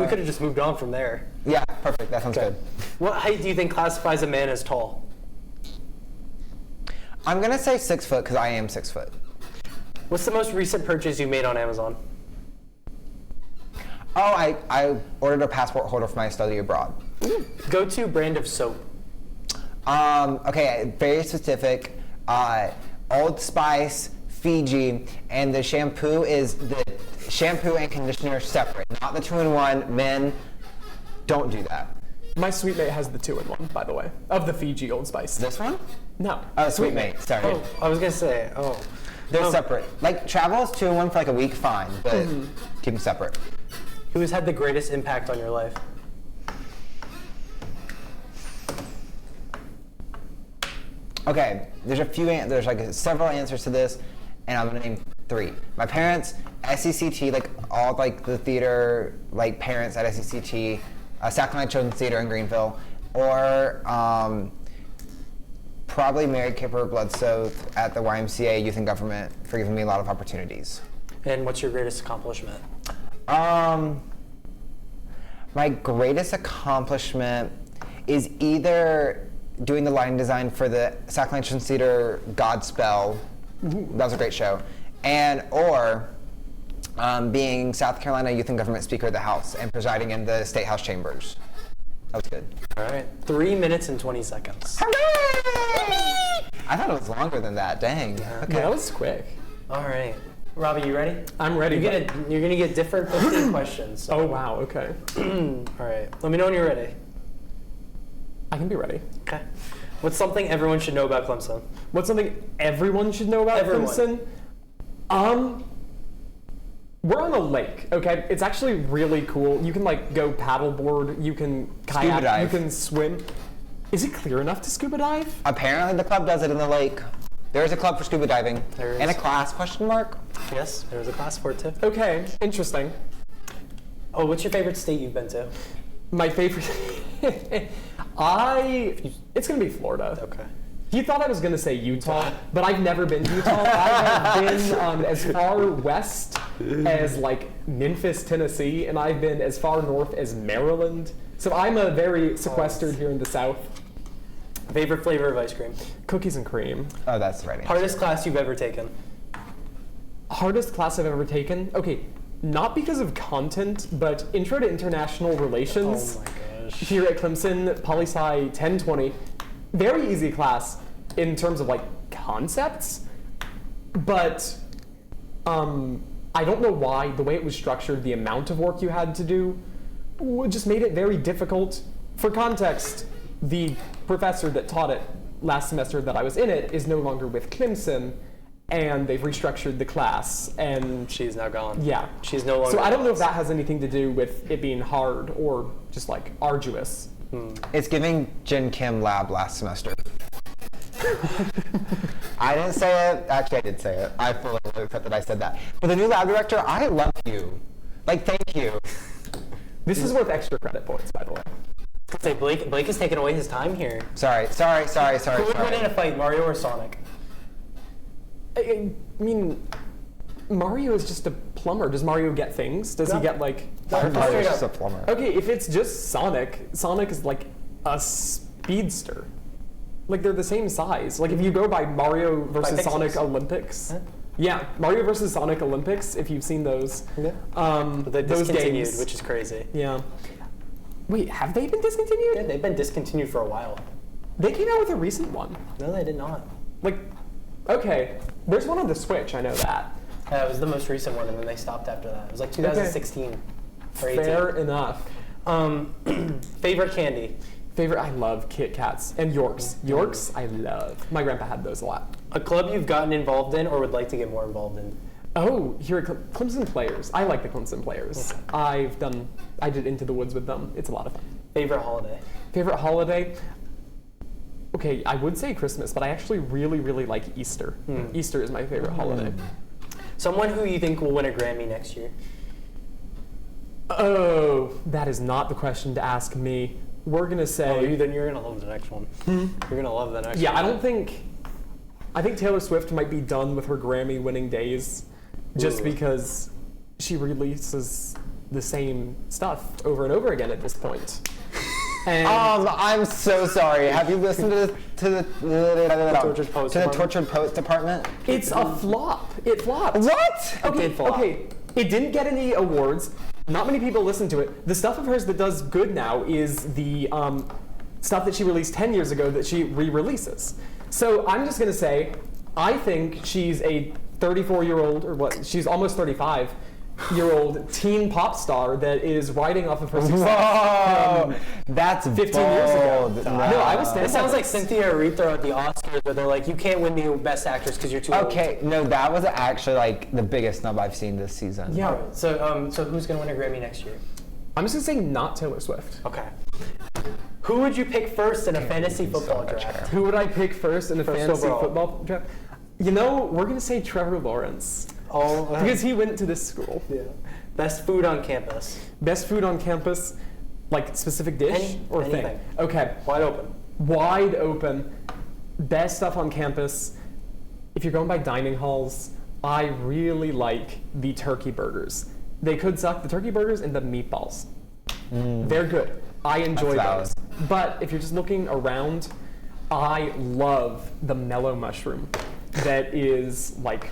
We could have just moved on from there. Yeah, perfect. That sounds good. What height do you think classifies a man as tall? I'm gonna say 6 foot because I am 6 foot. What's the most recent purchase you made on Amazon? Oh, I ordered a passport holder for my study abroad. Go-to brand of soap? Okay, very specific. Old Spice, Fiji, and the shampoo is the shampoo and conditioner separate, not the 2-in-1. Men, don't do that. My sweet mate has the 2-in-1, by the way, of the Fiji Old Spice. This one? No. Oh, Sweet Mate. Sorry. Oh, I was gonna say. Oh, They're separate. Like travel is 2-in-1 for like a week, fine, but keep them separate. who has had the greatest impact on your life? Okay, there's like several answers to this, and I'm gonna name 3. My parents, SECT, like all like the theater like parents at SECT, Sackline Children's Theater in Greenville, or probably Mary Kipper Bloodsoe at the YMCA Youth and Government for giving me a lot of opportunities. And what's your greatest accomplishment? My greatest accomplishment is either doing the line design for the Sackline Children's Theater Godspell. That was a great show. Or being South Carolina Youth and Government Speaker of the House and presiding in the State House chambers. That was good. All right. 3 minutes and 20 seconds. Hooray! I thought it was longer than that. Dang. Yeah, Okay. that was quick. All right. Robbie, you ready? I'm ready. You're gonna get different 15 questions. So. Oh, wow, okay. All right. Let me know when you're ready. I can be ready. Okay. What's something everyone should know about Clemson? What's something everyone should know about Everyone. Clemson? We're on a lake, okay? It's actually really cool. You can like go paddleboard, you can kayak, Scuba dive. you can swim. Is it clear enough to scuba dive? Apparently the club does it in the lake. There is a club for scuba diving. There is. And a class, question mark? Yes, there was a class sport too. Okay, interesting. Oh, what's your favorite state you've been to? My favorite. It's gonna be Florida. Okay. You thought I was gonna say Utah, but I've never been to Utah. I have been as far west as like Memphis, Tennessee, and I've been as far north as Maryland. So I'm a very sequestered here in the South. Favorite flavor of ice cream? Cookies and cream. Oh, that's the right answer. Hardest class you've ever taken? Hardest class I've ever taken? Okay, not because of content, but Intro to International Relations. Oh my gosh. Here at Clemson, Poli-Sci 1020. Very easy class in terms of like concepts, but I don't know why the way it was structured, the amount of work you had to do, just made it very difficult. For context, the professor that taught it last semester that I was in it is no longer with Clemson, and they've restructured the class, and She's now gone. yeah. She's no longer. So I don't know if that has anything to do with it being hard or just like arduous. It's giving Jen Kim lab last semester. I didn't say it. Actually, I did say it. I fully accept that I said that. But the new lab director, I love you. Like, thank you. This is worth extra credit points, by the way. Say Blake is taking away his time here. Sorry. Who would win in a fight, Mario or Sonic? I mean, Mario is just a plumber. Does Mario get things? Does he get like... Mario's just a plumber. Okay, if it's just Sonic, Sonic is like a speedster. Like they're the same size. Like if you go by Mario versus pixels. Sonic Olympics. Huh? Yeah, Mario versus Sonic Olympics, if you've seen those. Yeah. But they those discontinued, games. which is crazy. Yeah. Wait, have they been discontinued? Yeah, they've been discontinued for a while. They came out with a recent one. No, they did not. Like, okay, there's one on the Switch, I know that. It was the most recent one, and then they stopped after that. It was like 2016 or 18. Fair enough. Favorite candy? Favorite, I love Kit Kats and Yorks. Yorks, I love. My grandpa had those a lot. A club you've gotten involved in or would like to get more involved in? Oh, here at Clemson Players. I like the Clemson Players. Okay. I did Into the Woods with them. It's a lot of fun. Favorite holiday? Favorite holiday? Okay, I would say Christmas, but I actually really, really like Easter. Easter is my favorite holiday. Someone who you think will win a Grammy next year? Oh, that is not the question to ask me. We're gonna say... Then you're gonna love the next one. You're gonna love the next one. Yeah, I think Taylor Swift might be done with her Grammy winning days just because she releases the same stuff over and over again at this point. And I'm so sorry. Have you listened to the Tortured Poets to the Department? Tortured Poets department? it's a flop. It flopped. What? Okay, did flop. okay. It didn't get any awards. Not many people listen to it. The stuff of hers that does good now is the stuff that she released 10 years ago that she re-releases. So I'm just gonna say, I think she's a 34-year-old, or what, she's almost 35-year-old teen pop star that is riding off of her success. Whoa, that's 15 years ago. bold. No, I will stand It sounds by like this. Cynthia Erivo at the Oscars, where they're like, you can't win the Best Actress because you're too old. Okay, no, that was actually like the biggest snub I've seen this season. Yeah. Alright, so who's gonna win a Grammy next year? I'm just gonna say not Taylor Swift. Okay. Who would you pick first in a fantasy football much draft? Who would I pick first in the First fantasy overall. football draft? You know, we're gonna say Trevor Lawrence Oh, because he went to this school. yeah. Best food on campus. Best food on campus, like specific dish or anything. thing. Okay, Wide open. wide open. Best stuff on campus. If you're going by dining halls, I really like the turkey burgers. They could suck, the turkey burgers and the meatballs. They're good. I enjoy That's those. But if you're just looking around, I love the mellow mushroom that is like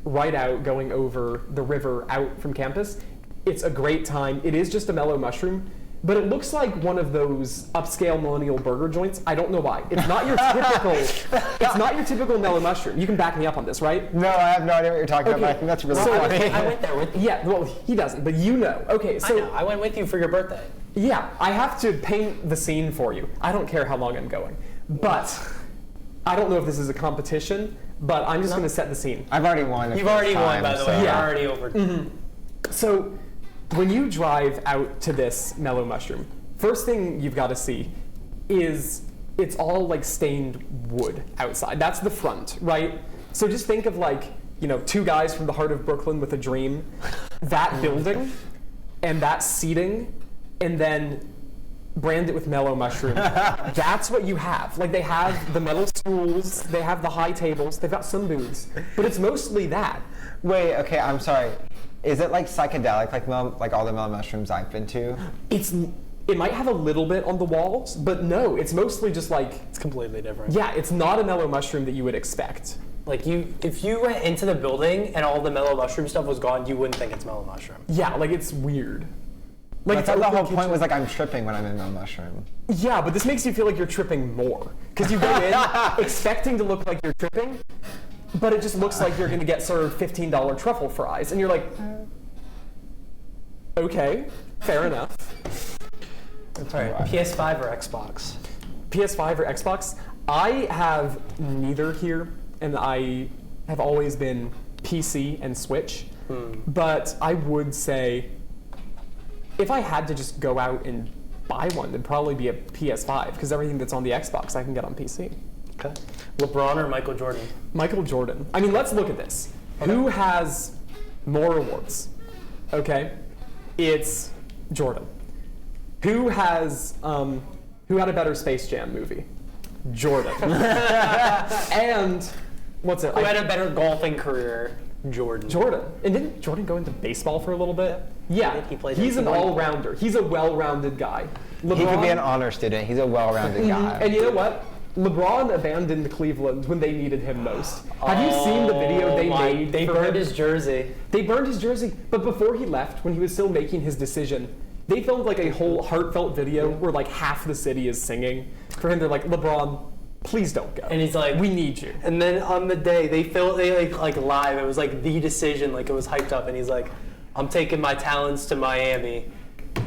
right out going over the river out from campus. It's a great time. It is just a mellow mushroom, but it looks like one of those upscale millennial burger joints. I don't know why. It's not your typical. It's not your typical mellow mushroom. You can back me up on this, right? No, I have no idea what you're talking about, Okay. but I think that's really So- funny. I went there with you. Yeah. Well, he doesn't, but you know. Okay. So I know. I went with you for your birthday. yeah, I have to paint the scene for you. I don't care how long I'm going, but I don't know if this is a competition. But I'm just going to set the scene. I've already won. the You've first already won, time, by the so- way. You're Yeah. already over. So, when you drive out to this mellow mushroom, first thing you've got to see is it's all like stained wood outside. That's the front, right? So just think of like, two guys from the heart of Brooklyn with a dream, that building and that seating, and then brand it with mellow mushroom. That's what you have. Like, they have the metal stools, they have the high tables, they've got some booths, but it's mostly that. Wait, okay, I'm sorry. Is it like psychedelic, like all the mellow mushrooms I've been to? It might have a little bit on the walls, but no, it's mostly just like... It's completely different. Yeah, it's not a mellow mushroom that you would expect. Like, if you went into the building and all the mellow mushroom stuff was gone, you wouldn't think it's mellow mushroom. Yeah, like, it's weird. Like, I it's thought the open whole kitchen. point was like I'm tripping when I'm in mellow mushroom. Yeah, but this makes you feel like you're tripping more. Because you go in expecting to look like you're tripping, but it just looks like you're going to get served $15 truffle fries. And you're like, okay, fair enough. All right, PS5 or Xbox? PS5 or Xbox? I have neither here, and I have always been PC and Switch. But I would say, if I had to just go out and buy one, it'd probably be a PS5, because everything that's on the Xbox I can get on PC. Okay. LeBron or Michael Jordan? Michael Jordan. I mean, let's look at this. Okay. Who has more awards? Okay, it's Jordan. Who had a better Space Jam movie? Jordan. And what's it? Who had a better golfing career? Jordan. Jordan. And didn't Jordan go into baseball for a little bit? Yeah. He played He's an all-rounder. He's a well-rounded guy. LeBron, He could be an honor student. He's a well-rounded guy. And you know what? LeBron abandoned Cleveland when they needed him most. Have you seen the video they made? They burned his jersey. They burned his jersey. But before he left, when he was still making his decision, they filmed like a whole heartfelt video where like half the city is singing for him. They're like, LeBron, please don't go. And he's like, we need you. And then on the day they like live. It was like the decision. Like, it was hyped up. And he's like, I'm taking my talents to Miami.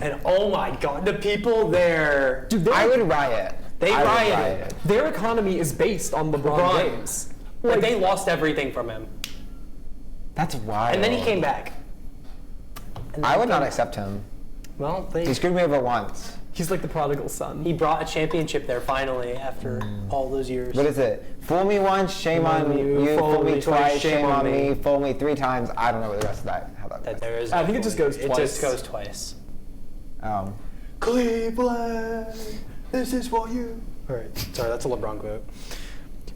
And oh my God, the people there. Dude, I would riot. They I would rioted. Their economy is based on LeBron James. Like, they lost everything from him. That's wild. And then he came back. I would not accept him. Well, He screwed me over once. He's like the prodigal son. he brought a championship there finally after all those years. What is it? Fool me once, shame on you. Fool me twice, shame on me. Fool me 3 times. I don't know what the rest of that. How that That goes. there is. I think it just goes It twice. just goes twice. Cleveland, this is for you. All right. Sorry, that's a LeBron quote.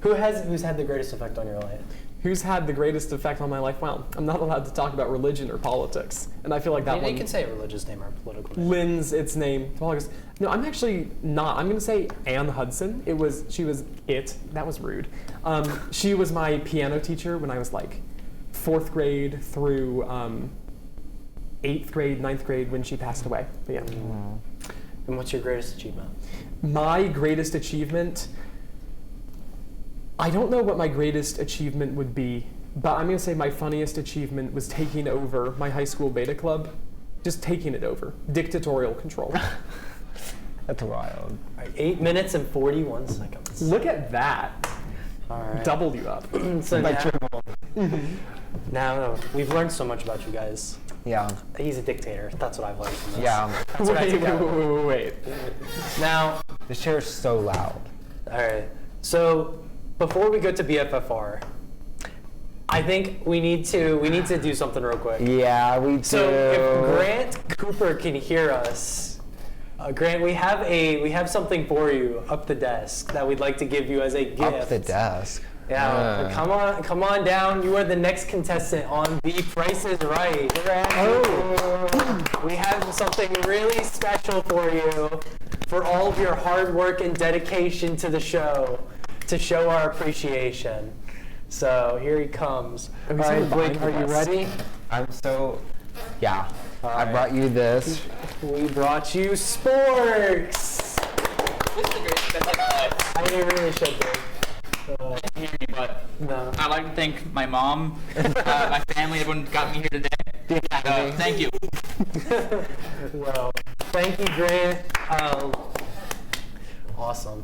Who's had the greatest effect on your life? Who's had the greatest effect on my life? Well, I'm not allowed to talk about religion or politics, and I feel like that You one can say a religious name or a political name. lends its name to politics. No, I'm actually not. I'm gonna say Anne Hudson. She was it. That was rude. She was my piano teacher when I was like 4th grade through 8th grade, 9th grade when she passed away. But yeah. And what's your greatest achievement? My greatest achievement, I don't know what my greatest achievement would be, but I'm going to say my funniest achievement was taking over my high school beta club. Just taking it over. Dictatorial control. That's wild. All right, 8 minutes and 41 seconds. Look at that. All right. Doubled you up. So Like now we've learned so much about you guys. Yeah. He's a dictator. That's what I've learned from this. Yeah. That's what I Wait, took out. wait. Now, This chair is so loud. all right. So before we go to BFFR, I think we need to do something real quick. Yeah, we do. So if Grant Cooper can hear us, Grant, we have something for you up the desk that we'd like to give you as a gift. Up the desk. Yeah, come on down. You are the next contestant on The Price is Right. Oh. We have something really special for you, for all of your hard work and dedication to the show, to show our appreciation. So here he comes. All right, Blake, are you ready? Yeah. I right. brought you this. We brought you sports. This is the greatest best of my life. I really should be. I didn't hear you, but No. I'd like to thank my mom, my family, everyone who got me here today. Thank you. Well, thank you, Grant. Awesome.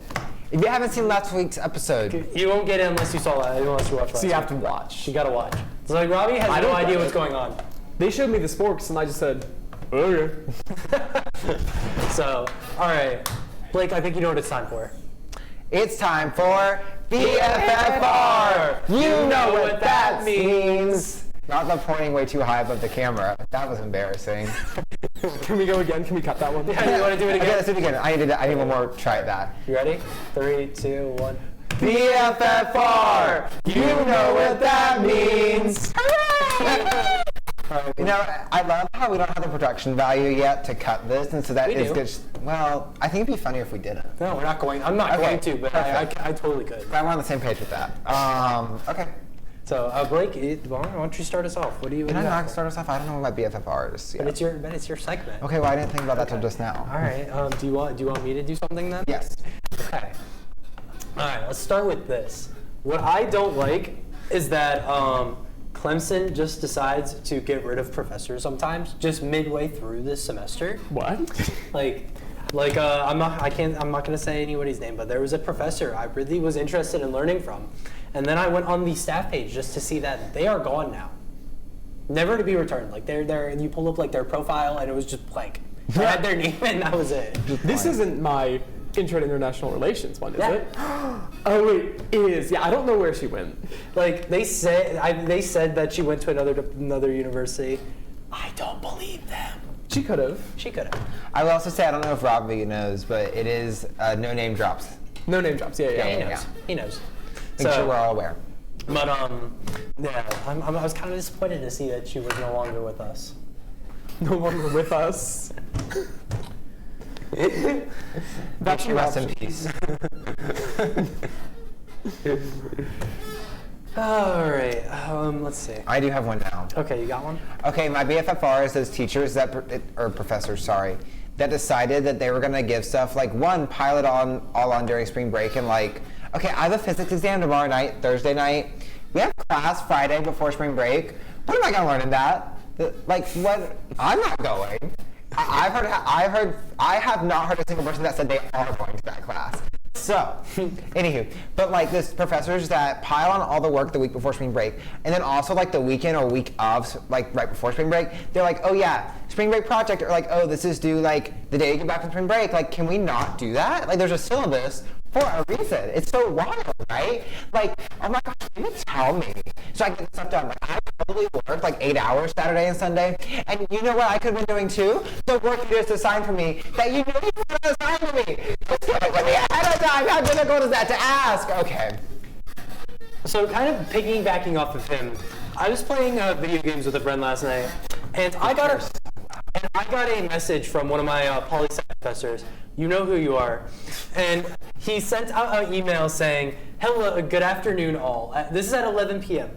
If you haven't seen last week's episode, You won't get it unless you saw that. Unless you watch. So you have to watch. You gotta watch. So like Robbie has I no don't idea get what's it. going on. They showed me the sporks, and I just said, okay. So, all right, Blake, I think you know what it's time for. it's time for BFFR. You know what that means. Not the pointing way too high above the camera. That was embarrassing. Can we go again? Can we cut that one? Yeah, you want to do it Okay, again? let's do it again. I need one more try at that. You ready? 3, 2, 1. BFFR! You know what that means! You know, I love how we don't have the production value yet to cut this, and so that We is do. good. Well, I think it'd be funnier if we didn't. No, we're not going. I'm not Okay, going to, but I perfect. totally could. But we're on the same page with that. Okay. So, Blake, why don't you start us off? What do you? Can I got not for- start us off? I don't know what my BFFR is. But Yeah. it's your segment. Okay, well, I didn't think about that till just now. All right. Do you want me to do something then? Yes. Okay. All right. Let's start with this. What I don't like is that Clemson just decides to get rid of professors sometimes, just midway through this semester. What? I'm not gonna say anybody's name, but there was a professor I really was interested in learning from, and then I went on the staff page just to see that they are gone now, never to be returned. Like they're you pull up like their profile and it was just blank. I had their name and that was it. This isn't my intro to international relations one, is Yeah. it? Oh wait, it is. Yeah, I don't know where she went. Like they said that she went to another university. I don't believe them. She could have. She could have. I will also say, I don't know if Robbie knows, but it is no name drops. No name drops. Yeah, yeah. He Yeah. knows. He knows. Make sure we're all aware. But yeah, I was kind of disappointed to see that she was no longer with us. No longer with us. That's May she your rest in option. peace. All right. Let's see. I do have one now. Okay, you got one? Okay, my BFFR is those teachers that, or professors, sorry, that decided that they were gonna give stuff like pile it all on during spring break, and like, okay, I have a physics exam tomorrow night, Thursday night. We have class Friday before spring break. What am I gonna learn in that? Like, what? I'm not going. I have not heard a single person that said they are going to that class. So, anywho, but like this professors that pile on all the work the week before spring break, and then also like the weekend or week of, like right before spring break, they're like, oh yeah, spring break project, or like, oh, this is due like the day you get back from spring break. Like, can we not do that? Like, there's a syllabus for a reason. It's so wild, right? Like, oh my gosh, can you tell me? So I get stuff done. Like, I probably worked like 8 hours Saturday and Sunday, and you know what I could have been doing too? The work you just assigned for me that you knew you were going to assign to me. Just give it to me ahead of time. How difficult is that to ask? Okay. So kind of piggybacking off of him, I was playing video games with a friend last night, and I got a message from one of my poli-sci professors. You know who you are. And he sent out an email saying, hello, good afternoon all. This is at 11 p.m.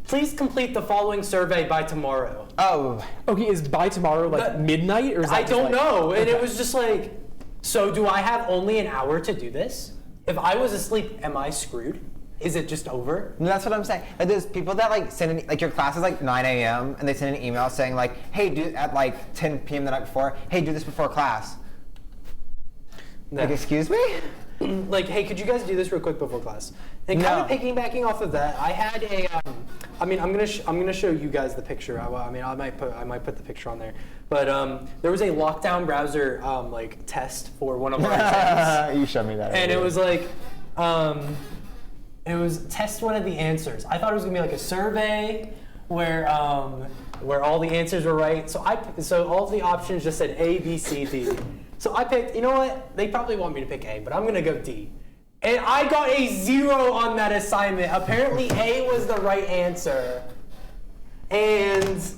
Please complete the following survey by tomorrow. Oh, Okay, is by tomorrow like That- midnight, or is that I just, don't like- know. And it Okay. was just like, so do I have only an hour to do this? If I was asleep, am I screwed? Is it just over? no, that's what I'm saying. Like, there's people that like send like your class is like 9 a.m. and they send an email saying like, hey, do at like 10 p.m. the night before. Hey, do this before class. Like, excuse me? Like, hey, could you guys do this real quick before class? And No. kind of piggybacking off of that, I had a. I'm gonna show you guys the picture. I might put the picture on there. But there was a lockdown browser like test for one of our exams, You showed me that. and it earlier. was like, it was test one of the answers. I thought it was gonna be like a survey where all the answers were right. So all the options just said A, B, C, D. So I picked, you know what? They probably want me to pick A, but I'm gonna go D. And I got a 0 on that assignment. Apparently A was the right answer. And Is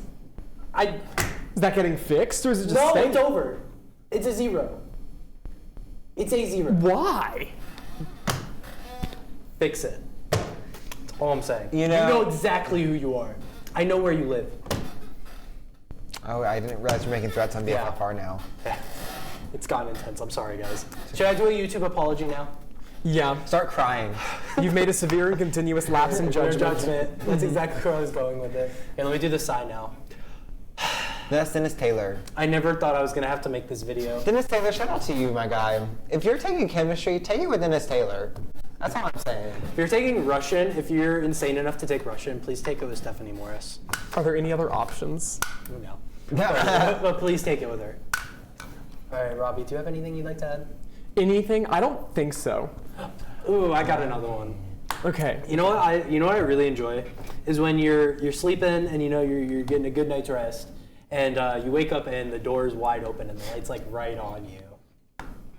that getting fixed, or is it just no, staying? it's over. It's a 0. It's a 0. Why? Fix it. That's all I'm saying. You know- exactly who you are. I know where you live. Oh, I didn't realize you're making threats on Yeah. BFFR now. It's gotten intense. I'm sorry, guys. Should I do a YouTube apology now? Yeah. Start crying. You've made a severe and continuous lapse in judgment. That's exactly where I was going with it. And let me do the sign now. That's Dennis Taylor. I never thought I was gonna have to make this video. Dennis Taylor, shout out to you, my guy. If you're taking chemistry, take it with Dennis Taylor. That's all I'm saying. If you're taking Russian, if you're insane enough to take Russian, please take it with Stephanie Morris. Are there any other options? No. But please take it with her. All right, Robbie, do you have anything you'd like to add? Anything? I don't think so. Ooh, I got another one. Okay. You know what I really enjoy is when you're sleeping and you're getting a good night's rest, and you wake up and the door is wide open and the light's like right on you.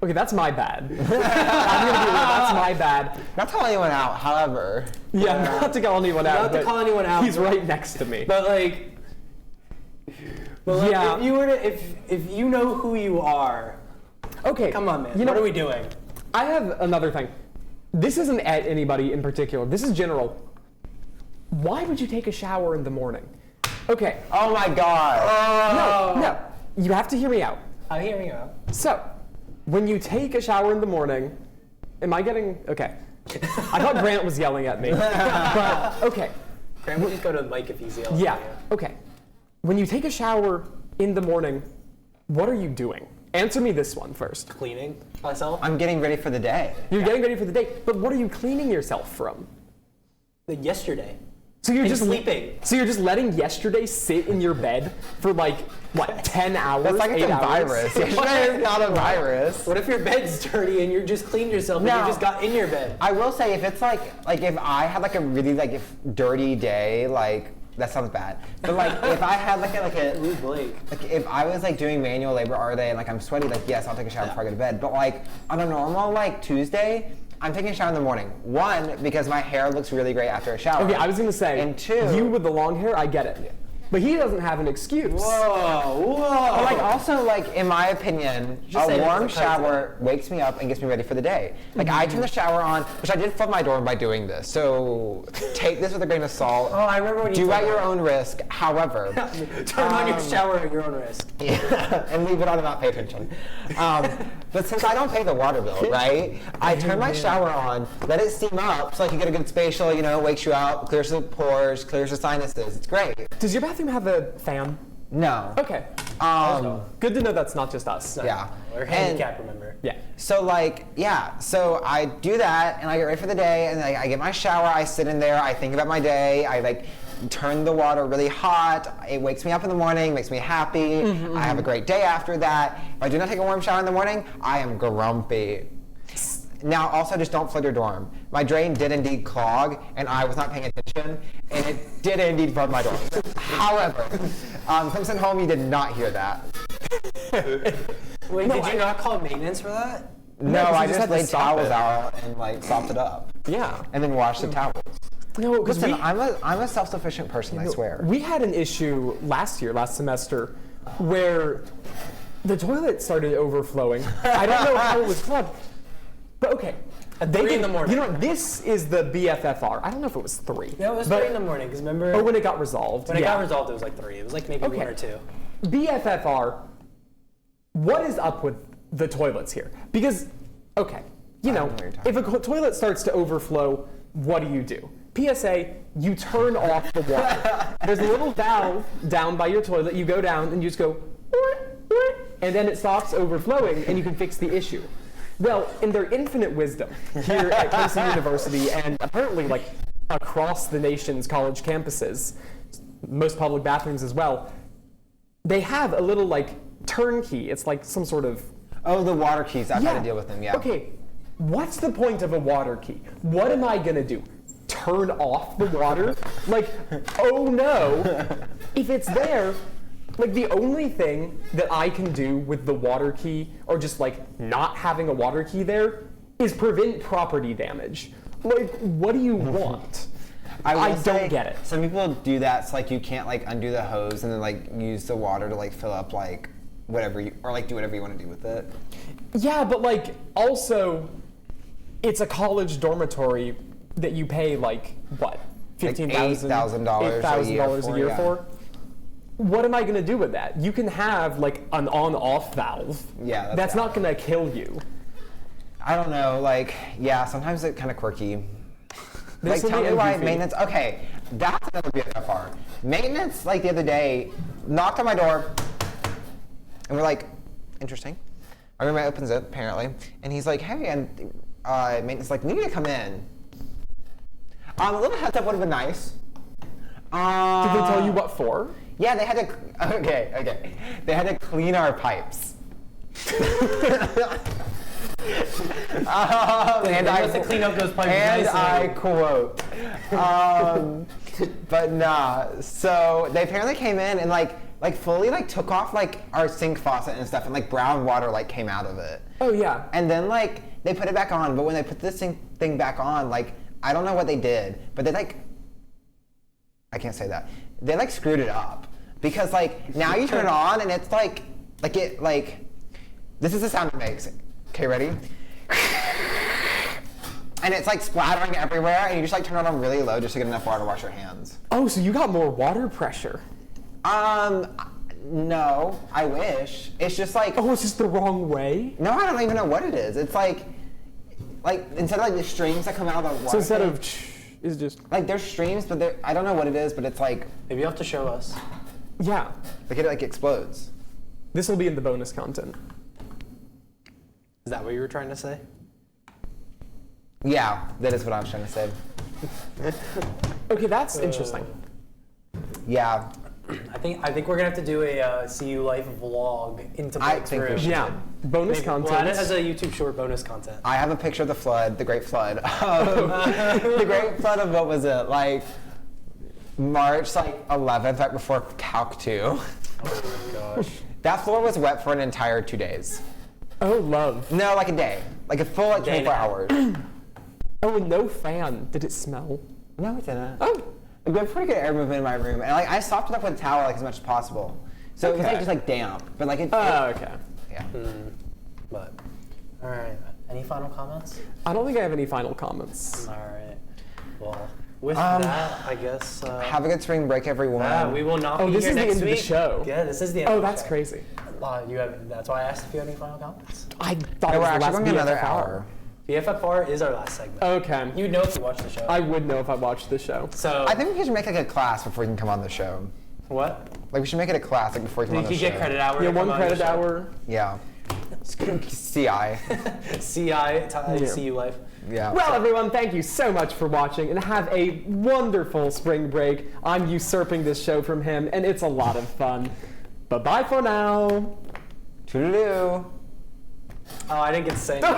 Okay, that's my bad. I'm gonna be real, that's my bad. Not to call anyone out, however. Yeah, not to call anyone out. Not to but call anyone out. He's right next to me. But like, yeah. if you were to, if you know who you are, Okay. come on, man. You know, What are we doing? I have another thing. This isn't at anybody in particular. This is general. Why would you take a shower in the morning? Okay. Oh my god. No. You have to hear me out. I'm hearing you out. So, when you take a shower in the morning, am I getting okay? I thought Grant was yelling at me, but okay. Grant, we'll just go to the mic if he's yelling. Yeah. at you. Okay. When you take a shower in the morning, what are you doing? Answer me this one first. Cleaning myself. I'm getting ready for the day. You're getting ready for the day, but what are you cleaning yourself from? Like yesterday. So you're And just sleeping. So you're just letting yesterday sit in your bed for like what 10 hours? That's like 8 it's a hours? virus. Yesterday is not a virus. What if your bed's dirty and you just cleaned yourself and No. you just got in your bed? I will say if it's like if I had like a really dirty day, like that sounds bad. But like if I had like a Ooh, Blake. like if I was like doing manual labor all day and like I'm sweaty, like yes, I'll take a shower before I go to bed. But like on a normal like Tuesday, I'm taking a shower in the morning. One, because my hair looks really great after a shower. Okay, I was gonna say. And two, you with the long hair, I get it. But he doesn't have an excuse. Whoa. But like also like in my opinion, Just say a it warm as a cousin. shower wakes me up and gets me ready for the day. Like I turn the shower on, which I did flood my dorm by doing this. So take this with a grain of salt. Oh, I remember when you Do told at your me. own risk. However, Turn on your shower at your own risk. yeah, and leave it on and not pay attention. But since I don't pay the water bill, right? I turn my shower on, let it steam up so like you get a good spatial, wakes you up, clears the pores, clears the sinuses. It's great. Does your bathroom have a fan? No. Okay. Good to know that's not just us. Yeah. Or handicap, remember? Yeah. So so I do that and I get ready for the day and I get my shower, I sit in there, I think about my day, I like turn the water really hot, it wakes me up in the morning, makes me happy, I have a great day after that. If I do not take a warm shower in the morning, I am grumpy. Now also just don't flood your dorm. My drain did indeed clog and I was not paying attention and it did indeed flood my dorm. However, since at home you did not hear that. Wait, did you not call maintenance for that? No, 'cause you I just just had to laid stop towels it. out and like sopped it up. Yeah. And then washed the towels. No, because Listen, I'm a self-sufficient person, I swear. we had an issue last semester, where the toilet started overflowing. I don't know how it was clogged, but okay. At 3 in the morning. You know, this is the BFFR. I don't know if it was 3. No, it was but, 3 in the morning, because remember? Oh, when it got resolved. when it yeah. got resolved, it was like 3. It was like maybe Okay. 1 or 2. BFFR, what is up with the toilets here? Because, okay, you know, what you're talking if a toilet starts to overflow, what do? PSA, you turn off the water. There's a little valve down by your toilet. You go down and you just go, and then it stops overflowing and you can fix the issue. Well, in their infinite wisdom here at Clemson University and apparently like across the nation's college campuses, most public bathrooms as well, they have a little like turnkey. It's like some sort of Oh, the water keys. I've had to deal with them, yeah. Okay, what's the point of a water key? What am I gonna do? Turn off the water? Like, oh no. If it's there, like the only thing that I can do with the water key, or just like not having a water key there, is prevent property damage. Like, what do you want? I will say, don't get it. Some people do that, so like you can't like undo the hose and then like use the water to like fill up like whatever you, or like do whatever you want to do with it. Yeah, but like also, it's a college dormitory that you pay like what, $15,000, $8,000 a year for. What am I gonna do with that? You can have like an on-off valve. Yeah, that's not gonna kill you. I don't know, like, yeah, sometimes it's kind of quirky. There's Like, tell me something why goofy. maintenance, okay, that's another BFFR. Maintenance, like the other day, knocked on my door, and we're like, interesting. Our roommate opens it, apparently, and he's like, hey, and maintenance like, we need to come in. A little heads up would have been nice. Did they tell you what for? Yeah, they had to, okay. They had to clean our pipes. And They must have cleaned up those pipes and nicely. I quote. But nah. So they apparently came in and like fully like took off like our sink faucet and stuff, and like brown water like came out of it. Oh yeah. And then like they put it back on, but when they put this thing back on, like I don't know what they did, but they like I can't say that. They like screwed it up because like now you turn it on and it's like this is the sound it makes. Okay, ready? And it's like splattering everywhere, and you just like turn it on really low just to get enough water to wash your hands. Oh, so you got more water pressure. No, I wish. It's just like, Oh, it's just the wrong way? no, I don't even know what it is. It's like instead of like the streams that come out of the water. So instead thing, of is just like there's streams, but I don't know what it is, but it's like Maybe you have to show us. yeah. it like explodes. This will be in the bonus content. Is that what you were trying to say? Yeah, that is what I was trying to say. Okay, that's interesting. Yeah, I think we're gonna have to do a CU Life vlog into I Blake's think we room. should. Yeah. Bonus Maybe. We'll add it content. as a YouTube short bonus content. I have a picture of the flood, the Great Flood. The Great Flood of what was it? Like March 11th, right before Calc 2. Oh my gosh. That floor was wet for an entire 2 days. Oh, love. No, like a day. Like a full like Day and 24 a half. hours. Oh, and no fan. Did it smell? No, it didn't. Oh. Like, we have pretty good air movement in my room, and like I sopped it up with a towel like as much as possible. So it was like Okay. just like damp, but like it. Oh, okay. Yeah. But all right. Any final comments? I don't think I have any final comments. All right. Well, with that, I guess. Have a good spring break, everyone. we will not Oh, be this here is the next end of the week. show. Yeah, this is the end. Oh, of the that's show. crazy. You have. That's why I asked if you had any final comments. I thought No, it we're was the actually last going another BFFR. hour. BFFR is our last segment. Okay. You'd know if you watched the show. I would know if I watched the show. So I think we should make like a class before you can come on the show. what? Like we should make it a class like before you come You on the could show. get credit hour. Yeah, to come one on the credit show. hour. Yeah. CI. CU Life. Yeah. Well, everyone, thank you so much for watching, and have a wonderful spring break. I'm usurping this show from him, and it's a lot of fun. Bye-bye for now. Toodaloo. Oh, I didn't get to say anything.